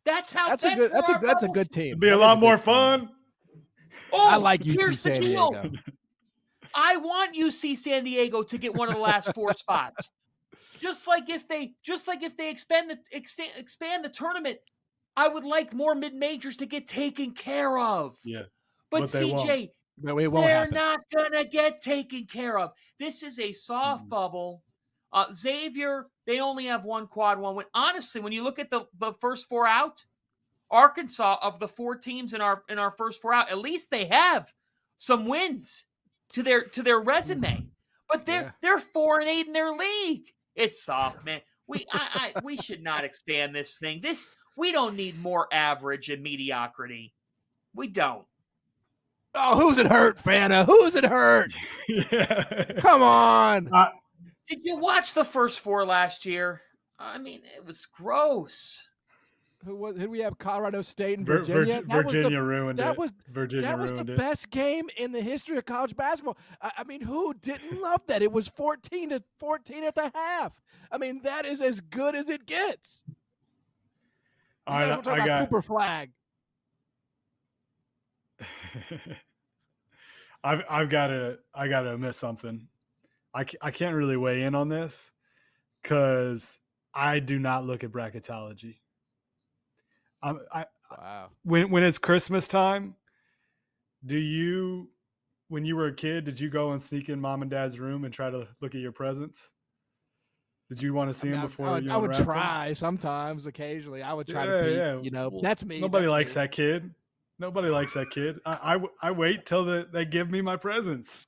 That's how. That's a bubbles- good team. It'd be a That is lot good more team. fun. Oh, I like UC here's the San deal. Diego. I want UC San Diego to get one of the last 4 spots. Just like if they expand the tournament, I would like more mid-majors to get taken care of. Yeah. But they won't. CJ, No, it won't they're happen. not gonna get taken care of. This is a soft bubble. Xavier, they only have one quad 1 win. Honestly, when you look at the first 4 out, Arkansas, of the 4 teams in our first 4 out, at least they have some wins to their resume. But they're 4-8 in their league. It's soft, man. We should not expand this thing. We don't need more average and mediocrity. We don't. Oh, who's it hurt, Fanta? Who's it hurt? Come on. Did you watch the first 4 last year? I mean, it was gross. Who did we have? Colorado State and Virginia. Virginia ruined it. That was ruined the it. best game in the history of college basketball. I mean, who didn't love that? It was 14-14 at the half. I mean, that is as good as it gets. You guys were talking about Cooper Flag. I gotta admit something. I can't really weigh in on this because I do not look at bracketology. Wow. When it's Christmas time, when you were a kid, did you go and sneak in mom and dad's room and try to look at your presents? Did you want to see them before I would try sometimes, occasionally. I would try to peek, that's me. Nobody likes that kid. Nobody likes that kid. I wait till they give me my presents.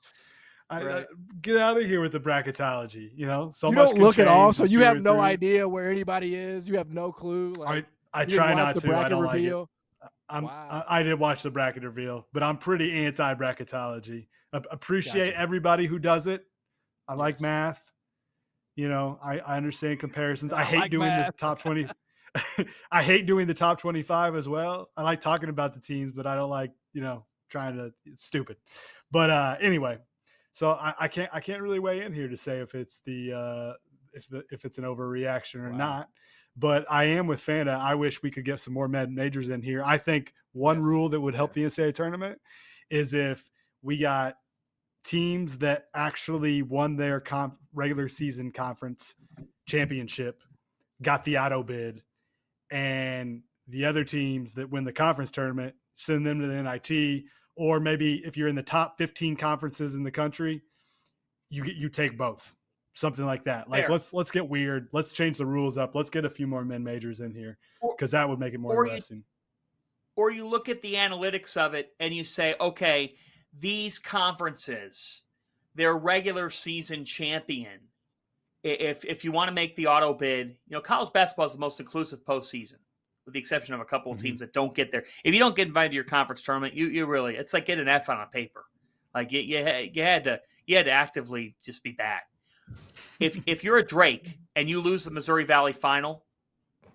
I get out of here with the bracketology. So you much don't look at all, so you have no 3. idea where anybody is. You have no clue. I try not to. I don't reveal. like it. Wow. I did watch the bracket reveal, but I'm pretty anti-bracketology. Appreciate everybody who does it. I like math. I understand comparisons. I hate doing the top 20. I hate doing the top 25 as well. I like talking about the teams, but I don't like, trying to. It's stupid. But anyway, so I can't really weigh in here to say if it's if it's an overreaction or not. But I am with Fanta. I wish we could get some more majors in here. I think one rule that would help the NCAA tournament is if we got teams that actually won their regular season conference championship, got the auto bid, and the other teams that win the conference tournament, send them to the NIT, or maybe if you're in the top 15 conferences in the country, you take both. Something like that. Like, let's get weird. Let's change the rules up. Let's get a few more majors in here because that would make it more interesting. Or you look at the analytics of it and you say, okay, these conferences, their regular season champion, if you want to make the auto bid, college basketball is the most inclusive postseason, with the exception of a couple of teams that don't get there. If you don't get invited to your conference tournament, you really, it's like getting an F on a paper. Like you had to actively just be bad. If you're a Drake and you lose the Missouri Valley final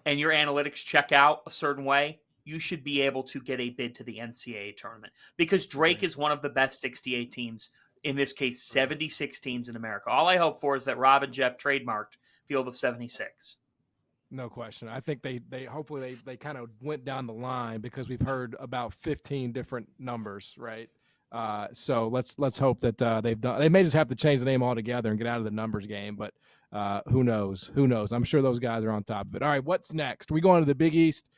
and your analytics check out a certain way, you should be able to get a bid to the NCAA tournament because Drake is one of the best 68 teams, in this case, 76 teams in America. All I hope for is that Rob and Jeff trademarked Field of 76. No question. I think they hopefully they kind of went down the line because we've heard about 15 different numbers, right? So let's hope that they may just have to change the name altogether and get out of the numbers game, but who knows? I'm sure those guys are on top of it. All right, what's next? We going to the Big East?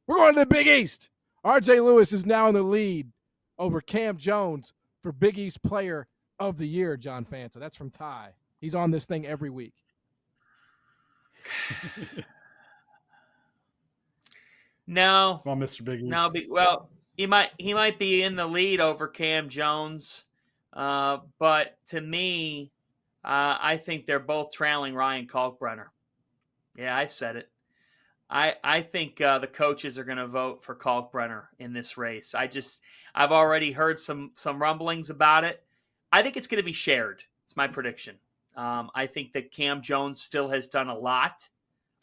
We're going to the Big East. RJ Lewis is now in the lead over Cam Jones for Big East Player of the Year, John Fanta. That's from Ty. He's on this thing every week. No. Come on, Mr. Big East. No, well, he might be in the lead over Cam Jones, but to me, I think they're both trailing Ryan Kalkbrenner. Yeah, I said it. I think the coaches are going to vote for Kalkbrenner in this race. I've already heard some rumblings about it. I think it's going to be shared. It's my prediction. I think that Cam Jones still has done a lot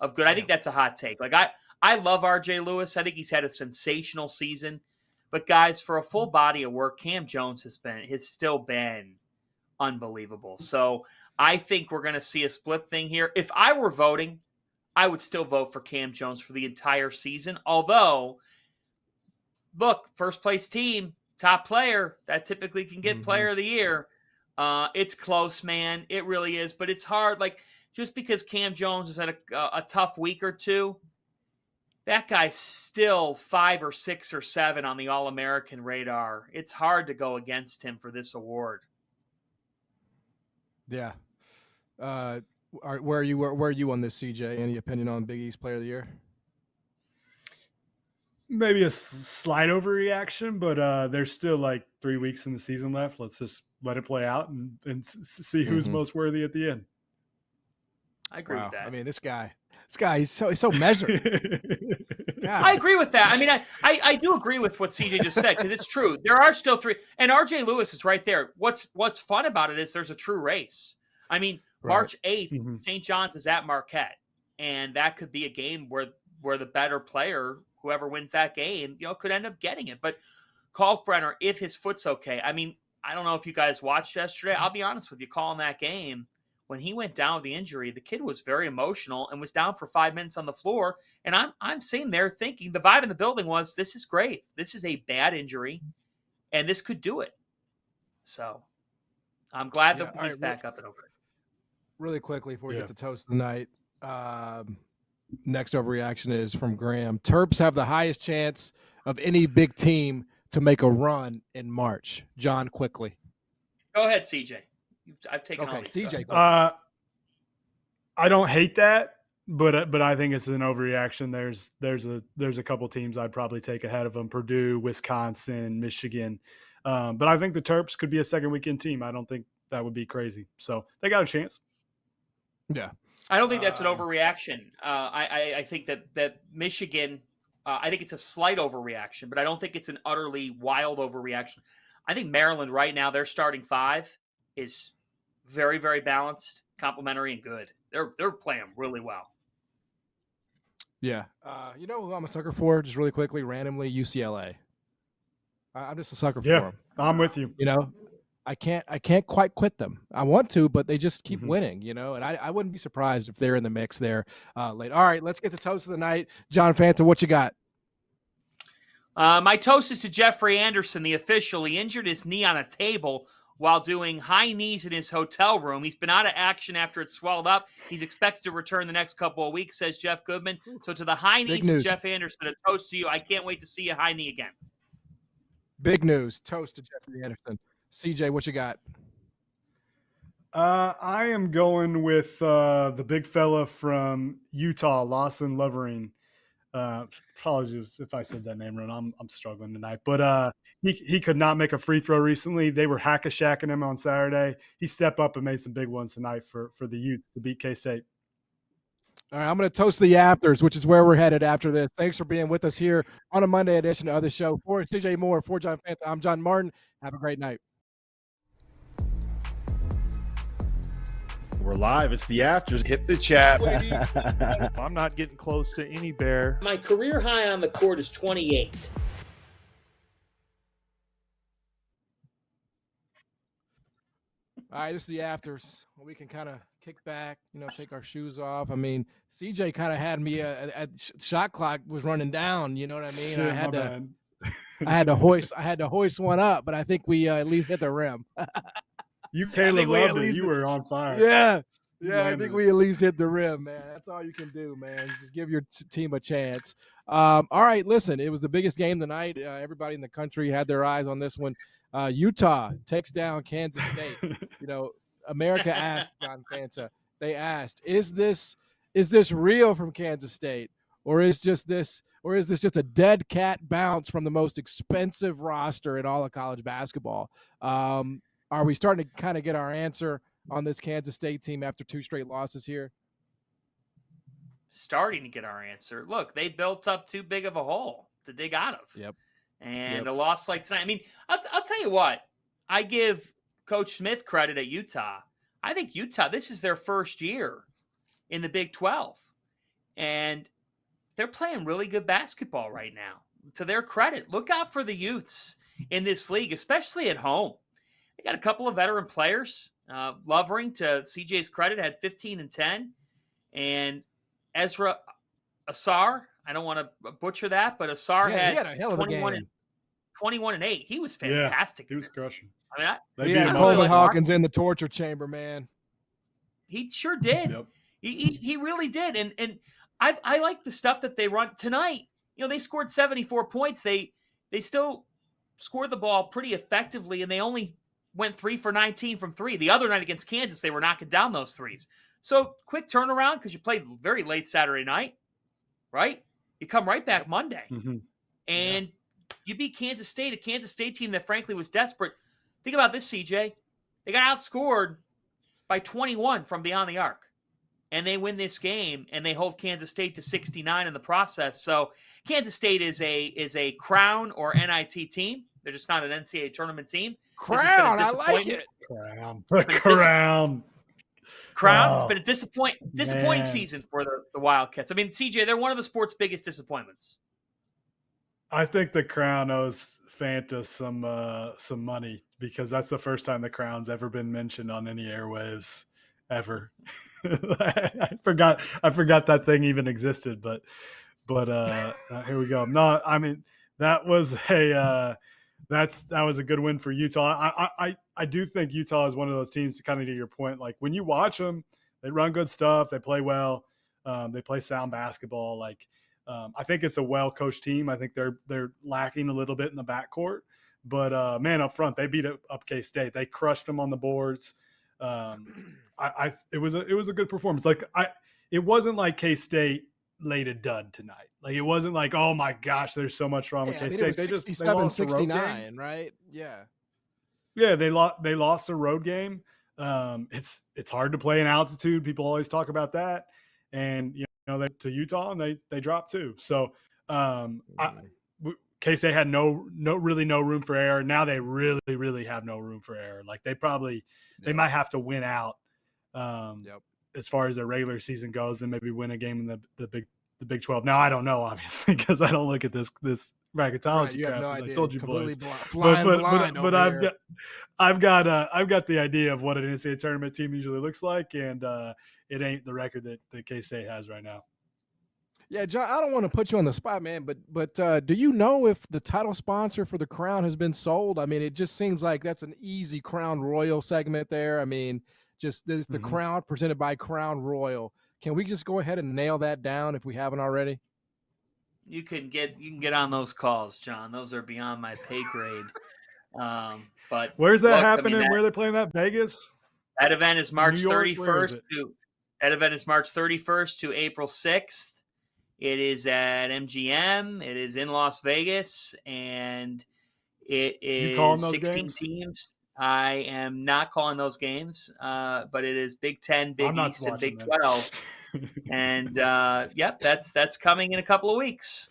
of good. I think that's a hot take. Like I love RJ Lewis. I think he's had a sensational season. But guys, for a full body of work, Cam Jones has still been unbelievable. So I think we're going to see a split thing here. If I were voting, I would still vote for Cam Jones for the entire season. Although, look, first place team, top player, that typically can get player of the year. It's close, man. It really is. But it's hard. Like, just because Cam Jones has had a tough week or two, that guy's still 5 or 6 or 7 on the All-American radar. It's hard to go against him for this award. Yeah. Where are you on this, CJ? Any opinion on Big East Player of the Year? Maybe a slight overreaction, but there's still like 3 weeks in the season left. Let's just let it play out and see who's most worthy at the end. I agree with that. I mean, this guy, he's so measured. I agree with that. I mean, I do agree with what CJ just said, because it's true. There are still 3, and RJ Lewis is right there. What's fun about it is there's a true race. I mean, March 8th, St. John's is at Marquette, and that could be a game where the better player, whoever wins that game, could end up getting it. But Kalkbrenner, if his foot's okay, I mean, I don't know if you guys watched yesterday. I'll be honest with you, calling that game, when he went down with the injury, the kid was very emotional and was down for 5 minutes on the floor. And I'm sitting there thinking, the vibe in the building was, this is great. This is a bad injury, and this could do it. So I'm glad that he's back up and over it. Really quickly before we get to toast of the night, next overreaction is from Graham. Terps have the highest chance of any big team to make a run in March. John, quickly. Go ahead, CJ. I've taken all these. CJ. I don't hate that, but I think it's an overreaction. There's a couple teams I'd probably take ahead of them: Purdue, Wisconsin, Michigan. But I think the Terps could be a second weekend team. I don't think that would be crazy. So they got a chance. Yeah. I don't think that's an overreaction. I think that Michigan, I think it's a slight overreaction, but I don't think it's an utterly wild overreaction. I think Maryland right now, their starting 5 is very, very balanced, complementary, and good. They're playing really well. Yeah. You know who I'm a sucker for? Just really quickly, randomly, UCLA. I'm just a sucker for them. I'm with you. I can't quite quit them. I want to, but they just keep winning, and I wouldn't be surprised if they're in the mix there late. All right, let's get to toast of the night. John Fanta, what you got? My toast is to Jeffrey Anderson, the official. He injured his knee on a table while doing high knees in his hotel room. He's been out of action after it swelled up. He's expected to return the next couple of weeks, says Jeff Goodman. So to the high knees of Jeff Anderson, a toast to you. I can't wait to see a high knee again. Big news. Toast to Jeffrey Anderson. CJ, what you got? I am going with the big fella from Utah, Lawson Lovering. Apologies if I said that name wrong. I'm struggling tonight, but he could not make a free throw recently. They were hack-a-shacking him on Saturday. He stepped up and made some big ones tonight for the Utes to beat K-State. All right, I'm going to toast the afters, which is where we're headed after this. Thanks for being with us here on a Monday edition of the show. For CJ Moore, for John Fanta, I'm John Martin. Have a great night. We're live. It's the afters. Hit the chat. I'm not getting close to any bear. My career high on the court is 28. All right, this is the afters. We can kind of kick back, take our shoes off. I mean, CJ kind of had me at shot clock was running down. You know what I mean? Shit, I had to hoist one up, but I think we at least hit the rim. Caleb loved it. You were on fire. Yeah, I think we at least hit the rim, man. That's all you can do, man. Just give your team a chance. All right, listen, it was the biggest game tonight. Everybody in the country had their eyes on this one. Utah takes down Kansas State. America asked John Fanta. They asked, "Is this real from Kansas State, or is this just a dead cat bounce from the most expensive roster in all of college basketball?" Are we starting to kind of get our answer on this Kansas State team after 2 straight losses here? Starting to get our answer. Look, they built up too big of a hole to dig out of. Yep. And a loss like tonight. I mean, I'll tell you what. I give Coach Smith credit at Utah. I think Utah, this is their first year in the Big 12. And they're playing really good basketball right now. to their credit, look out for the youths in this league, especially at home. They got a couple of veteran players. Lovering, to CJ's credit, had 15 and 10. And Ezra Asar, I don't want to butcher that, but Asar He had a hell of a 21 and 8. He was fantastic. Yeah, he was crushing. I mean, He had Coleman Hawkins in the torture chamber, man. He sure did. Yep. He really did. And I like the stuff that they run tonight. You know, they scored 74 points. They still scored the ball pretty effectively, and they only went 3 for 19 from 3. The other night against Kansas, they were knocking down those threes. So quick turnaround because you played very late Saturday night, right? You come right back Monday, and you beat Kansas State, a Kansas State team that frankly was desperate. Think about this, CJ. They got outscored by 21 from beyond the arc, and they win this game, and they hold Kansas State to 69 in the process. So Kansas State is a Crown or NIT team. They're just not an NCAA tournament team. Crown, I like it. Crown. It's been a disappointing season for the Wildcats. I mean, CJ, they're one of the sport's biggest disappointments. I think the Crown owes Fanta some money because that's the first time the Crown's ever been mentioned on any airwaves ever. I forgot that thing even existed, but here we go. No, I mean that was a good win for Utah. I do think Utah is one of those teams, to kind of to your point, like when you watch them, they run good stuff, they play well, they play sound basketball. Like I think it's a well-coached team. I think they're lacking a little bit in the backcourt, but man, up front they beat up K-State. They crushed them on the boards. It was a good performance. Like it wasn't like K-State laid a dud tonight. Like it wasn't like, oh my gosh, there's so much wrong with K-State. They just 67-69, right? Yeah, they lost a road game. It's hard to play in altitude. People always talk about that, and to Utah, and they dropped too. So K-State had no room for error. Now they really have no room for error. Like they might have to win out as far as their regular season goes, and maybe win a game in the Big 12. Now I don't know, obviously, because I don't look at this bracketology crap, no as idea. I told you Completely boys. But I've got the idea of what an NCAA tournament team usually looks like, and it ain't the record that K-State has right now. Yeah, John, I don't want to put you on the spot, man, but do you know if the title sponsor for the Crown has been sold? I mean, it just seems like that's an easy Crown Royal segment there. I mean, just this the Crown presented by Crown Royal. Can we just go ahead and nail that down if we haven't already? You can get on those calls, John. Those are beyond my pay grade. But where's that happening? Where are they playing that? Vegas? That event is March 31st. That event is March 31st to April 6th. It is at MGM. It is in Las Vegas, and it is 16 teams. I am not calling those games, but it is Big 10, Big East, and Big 12. And that's coming in a couple of weeks.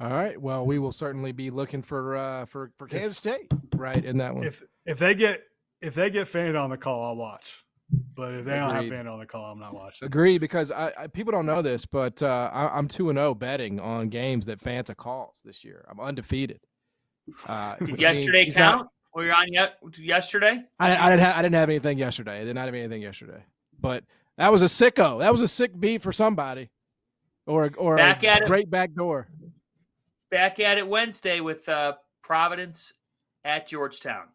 All right. Well, we will certainly be looking for Kansas State, right, in that one. If they get Fanta on the call, I'll watch. But if they don't have Fanta on the call, I'm not watching. Agree, because I people don't know this, but I'm 2-0 betting on games that Fanta calls this year. I'm undefeated. Did yesterday count? Were you on yesterday? I didn't have anything yesterday. I did not have anything yesterday. But that was a sicko. That was a sick beat for somebody, or a great backdoor. Back at it Wednesday with Providence at Georgetown.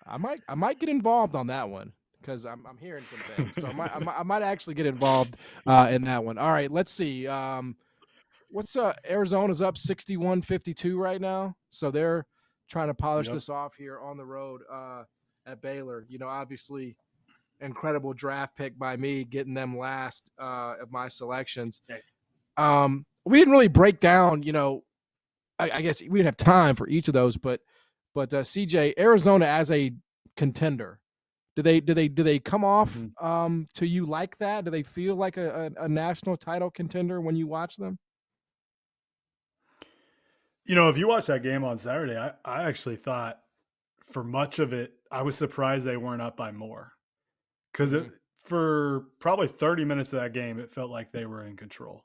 I might get involved on that one, because I'm hearing some things. So I might actually get involved in that one. All right, let's see. What's Arizona's up 61-52 right now, so they're trying to polish this off here on the road at Baylor. Obviously, incredible draft pick by me, getting them last of my selections. We didn't really break down. I guess we didn't have time for each of those, but CJ, Arizona as a contender, do they come off to you like that? Do they feel like a national title contender when you watch them? If you watch that game on Saturday, I actually thought for much of it, I was surprised they weren't up by more, because for probably 30 minutes of that game, it felt like they were in control.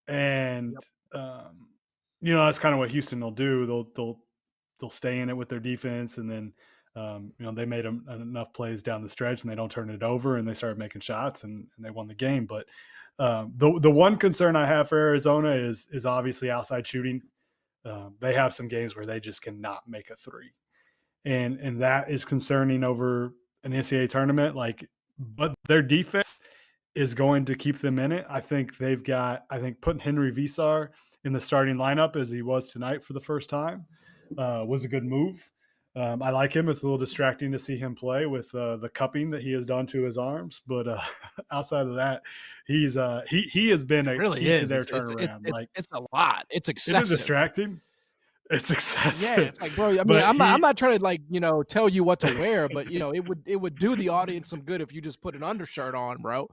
And that's kind of what Houston will do. They'll stay in it with their defense, and then they made enough plays down the stretch, and they don't turn it over, and they started making shots, and they won the game. But the one concern I have for Arizona is obviously outside shooting. They have some games where they just cannot make a three, and that is concerning over an NCAA tournament. But their defense is going to keep them in it. I think putting Henry Visar in the starting lineup as he was tonight for the first time was a good move. I like him. It's a little distracting to see him play with the cupping that he has done to his arms, but outside of that, he has been a really key is. to their It's turnaround. it's a lot. It's excessive. It is distracting. It's excessive. Yeah, it's like, bro. I mean, I'm not trying to tell you what to wear, but it would do the audience some good if you just put an undershirt on, bro.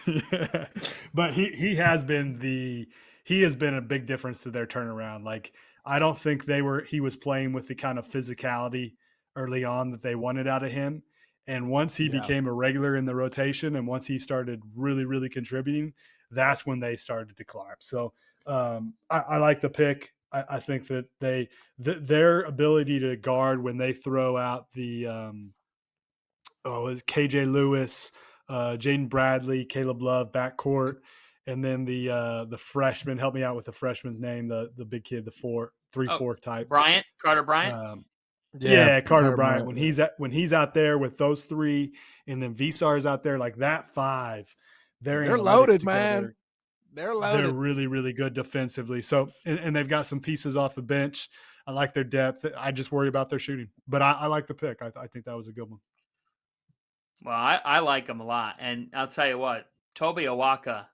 Yeah. But he has been a big difference to their turnaround. I don't think he was playing with the kind of physicality early on that they wanted out of him. And once he became a regular in the rotation, and once he started really, really contributing, that's when they started to climb. So I like the pick. I think that their ability to guard when they throw out the KJ Lewis, Jaden Bradley, Caleb Love backcourt, and then the freshman. Help me out with the freshman's name. The big kid, the 3-4 type. Carter Bryant. Carter Bryant. When he's out there with those three, and then Visar's out there like that five, they're loaded, together. man. They're loaded. They're really, really good defensively. So, and they've got some pieces off the bench. I like their depth. I just worry about their shooting, but I like the pick. I think that was a good one. Well, I like him a lot. And I'll tell you what, Toby Awaka,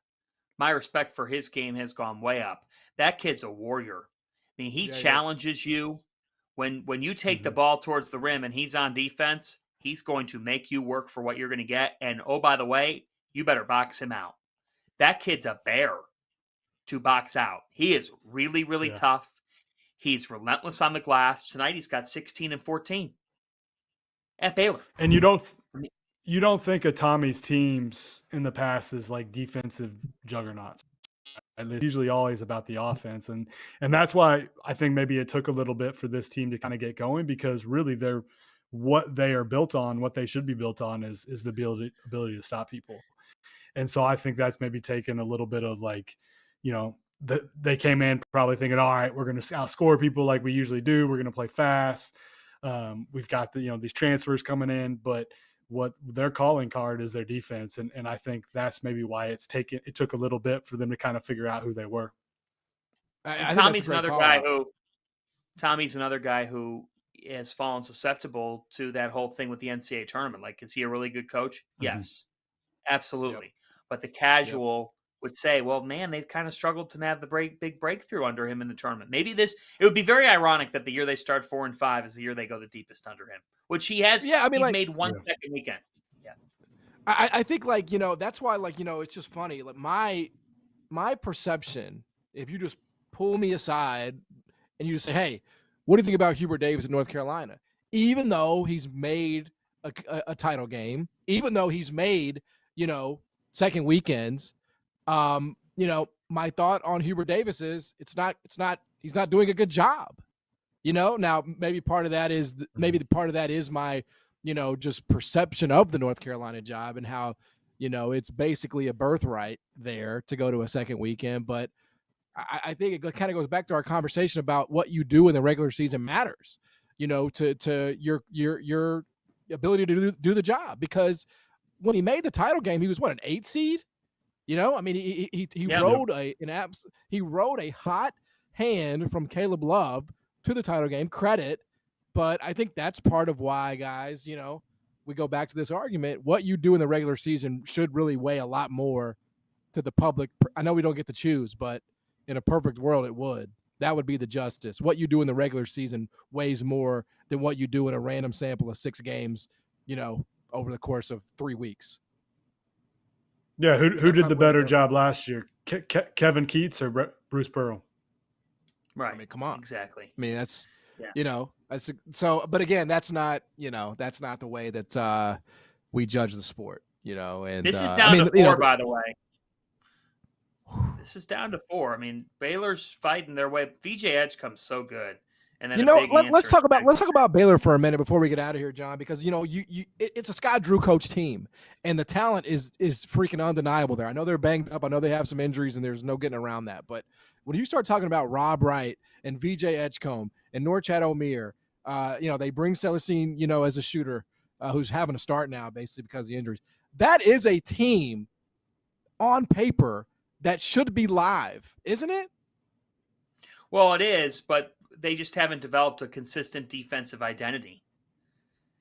my respect for his game has gone way up. That kid's a warrior. I mean, he challenges you. When you take the ball towards the rim and he's on defense, he's going to make you work for what you're going to get. And, oh, by the way, you better box him out. That kid's a bear to box out. He is really, really tough. He's relentless on the glass. Tonight he's got 16 and 14 at Baylor. And you don't think of Tommy's teams in the past as like defensive juggernauts. It's usually always about the offense. And that's why I think maybe it took a little bit for this team to kind of get going, because really what they are built on, what they should be built on is the ability to stop people. And so I think that's maybe taken a little bit of they came in probably thinking, all right, we're going to outscore people like we usually do. We're going to play fast. We've got these transfers coming in, but what their calling card is their defense. And I think that's maybe why it took a little bit for them to kind of figure out who they were. Tommy's another guy who has fallen susceptible to that whole thing with the NCAA tournament. Like, is he a really good coach? Mm-hmm. Yes, absolutely. Yep. But the casual would say, well, man, they've kind of struggled to have the big breakthrough under him in the tournament. Maybe it would be very ironic that the year they start 4-5 is the year they go the deepest under him, which he has. Yeah, I mean, he's made one second weekend. Yeah. I think that's why, it's just funny. Like my perception, if you just pull me aside and you just say, hey, what do you think about Hubert Davis in North Carolina? Even though he's made a title game, even though he's made, second weekends, my thought on Hubert Davis is he's not doing a good job. Now maybe part of that is my, just perception of the North Carolina job and how, it's basically a birthright there to go to a second weekend. But I think it kind of goes back to our conversation about what you do in the regular season matters, to your ability to do the job. Because when he made the title game, he was an 8 seed. I mean, he rode a hot hand from Caleb Love to the title game. Credit, but I think that's part of why, guys. We go back to this argument. What you do in the regular season should really weigh a lot more to the public. I know we don't get to choose, but in a perfect world, it would. That would be the justice. What you do in the regular season weighs more than what you do in a random sample of 6 games, over the course of 3 weeks. Yeah, who did the better job last year, Kevin Keats or Bruce Pearl? Right. I mean, come on. Exactly. I mean, that's that's so. But again, that's not the way that we judge the sport. And this is down to 4, by the way. This is down to 4. I mean, Baylor's fighting their way. VJ Edgecombe's so good. And then let's talk about Baylor for a minute before we get out of here, John, because it's a Scott Drew coach team, and the talent is freaking undeniable there. I know they're banged up. I know they have some injuries, and there's no getting around that. But when you start talking about Rob Wright and VJ Edgecombe and Norchad O'Meara, they bring Celestine, as a shooter who's having to start now basically because of the injuries. That is a team on paper that should be live, isn't it? Well, it is, but they just haven't developed a consistent defensive identity.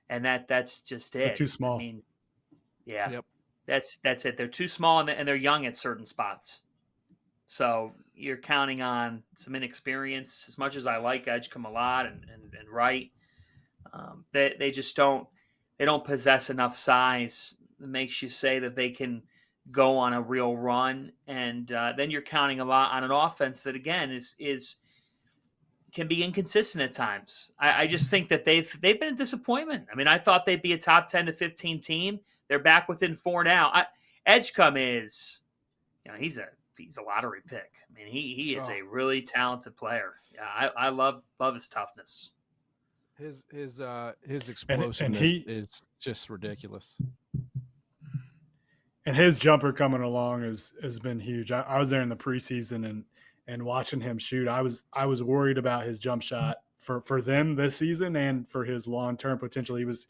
And that's just it. They're too small. I mean, yeah. Yep. That's it. They're too small and they're young at certain spots. So you're counting on some inexperience. As much as I like Edgecombe a lot and Wright, they just don't possess enough size that makes you say that they can go on a real run. And then you're counting a lot on an offense that, again, is can be inconsistent at times. I just think that they've been a disappointment. I mean, I thought they'd be a top 10 to 15 team. They're back within 4 now. Edgecombe is, he's a lottery pick. I mean, he is a really talented player. Yeah, I love his toughness. His explosiveness is just ridiculous. And his jumper coming along has been huge. I was there in the preseason and watching him shoot. I was worried about his jump shot for them this season and for his long-term potential. He was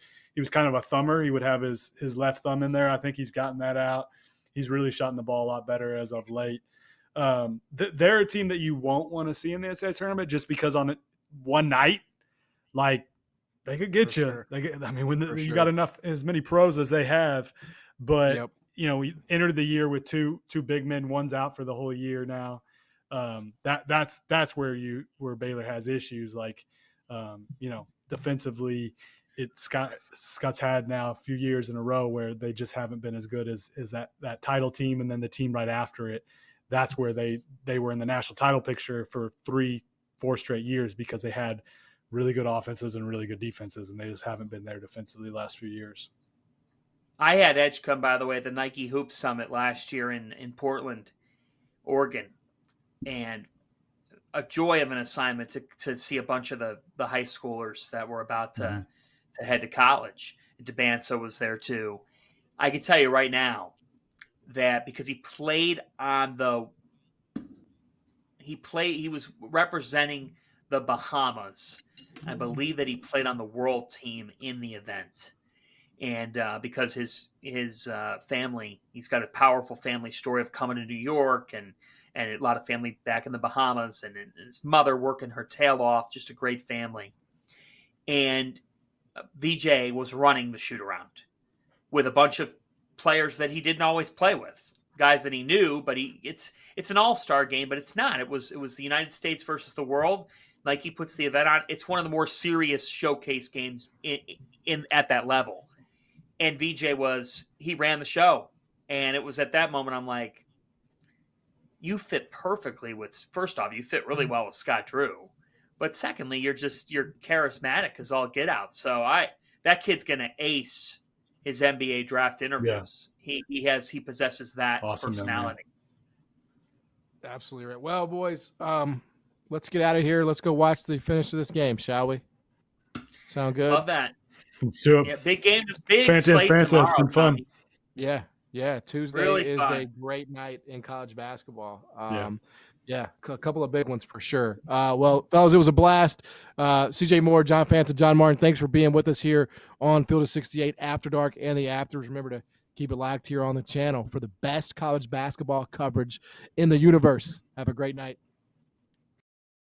kind of a thumber. He would have his left thumb in there. I think he's gotten that out. He's really shotting the ball a lot better as of late. They're a team that you won't want to see in the NCAA tournament just because on one night, like, they could get you. Sure. You got as many pros as they have, but yep. We entered the year with two big men. One's out for the whole year now. That's where Baylor has issues. Like, defensively, Scott's had now a few years in a row where they just haven't been as good as that title team, and then the team right after it. That's where they were in the national title picture for 3-4 straight years because they had really good offenses and really good defenses, and they just haven't been there defensively the last few years. I had Edgecombe, by the way, at the Nike Hoop Summit last year in Portland, Oregon, and a joy of an assignment to see a bunch of the high schoolers that were about to head to college. DeBanza was there too. I can tell you right now that because he was representing the Bahamas. I believe that he played on the world team in the event. And because his family, he's got a powerful family story of coming to New York and a lot of family back in the Bahamas and his mother working her tail off, just a great family. And VJ was running the shoot around with a bunch of players that he didn't always play with, guys that he knew, but it's an all-star game, but it's not. It was the United States versus the world. Nike puts the event on. It's one of the more serious showcase games in at that level. And VJ he ran the show. And it was at that moment I'm like, you fit perfectly first off, you fit really well with Scott Drew. But secondly, you're charismatic as all get out. So that kid's gonna ace his NBA draft interviews. Yeah. He possesses that awesome personality. Man. Absolutely right. Well, boys, let's get out of here. Let's go watch the finish of this game, shall we? Sound good? Love that. Let's do it. Yeah, big game. Big Fanta slate tomorrow. It's been fun. Yeah. Tuesday really is fun. A great night in college basketball. Yeah, a couple of big ones for sure. Well, fellas, it was a blast. CJ Moore, John Fanta, John Martin, thanks for being with us here on Field of 68 After Dark and the Afters. Remember to keep it locked here on the channel for the best college basketball coverage in the universe. Have a great night.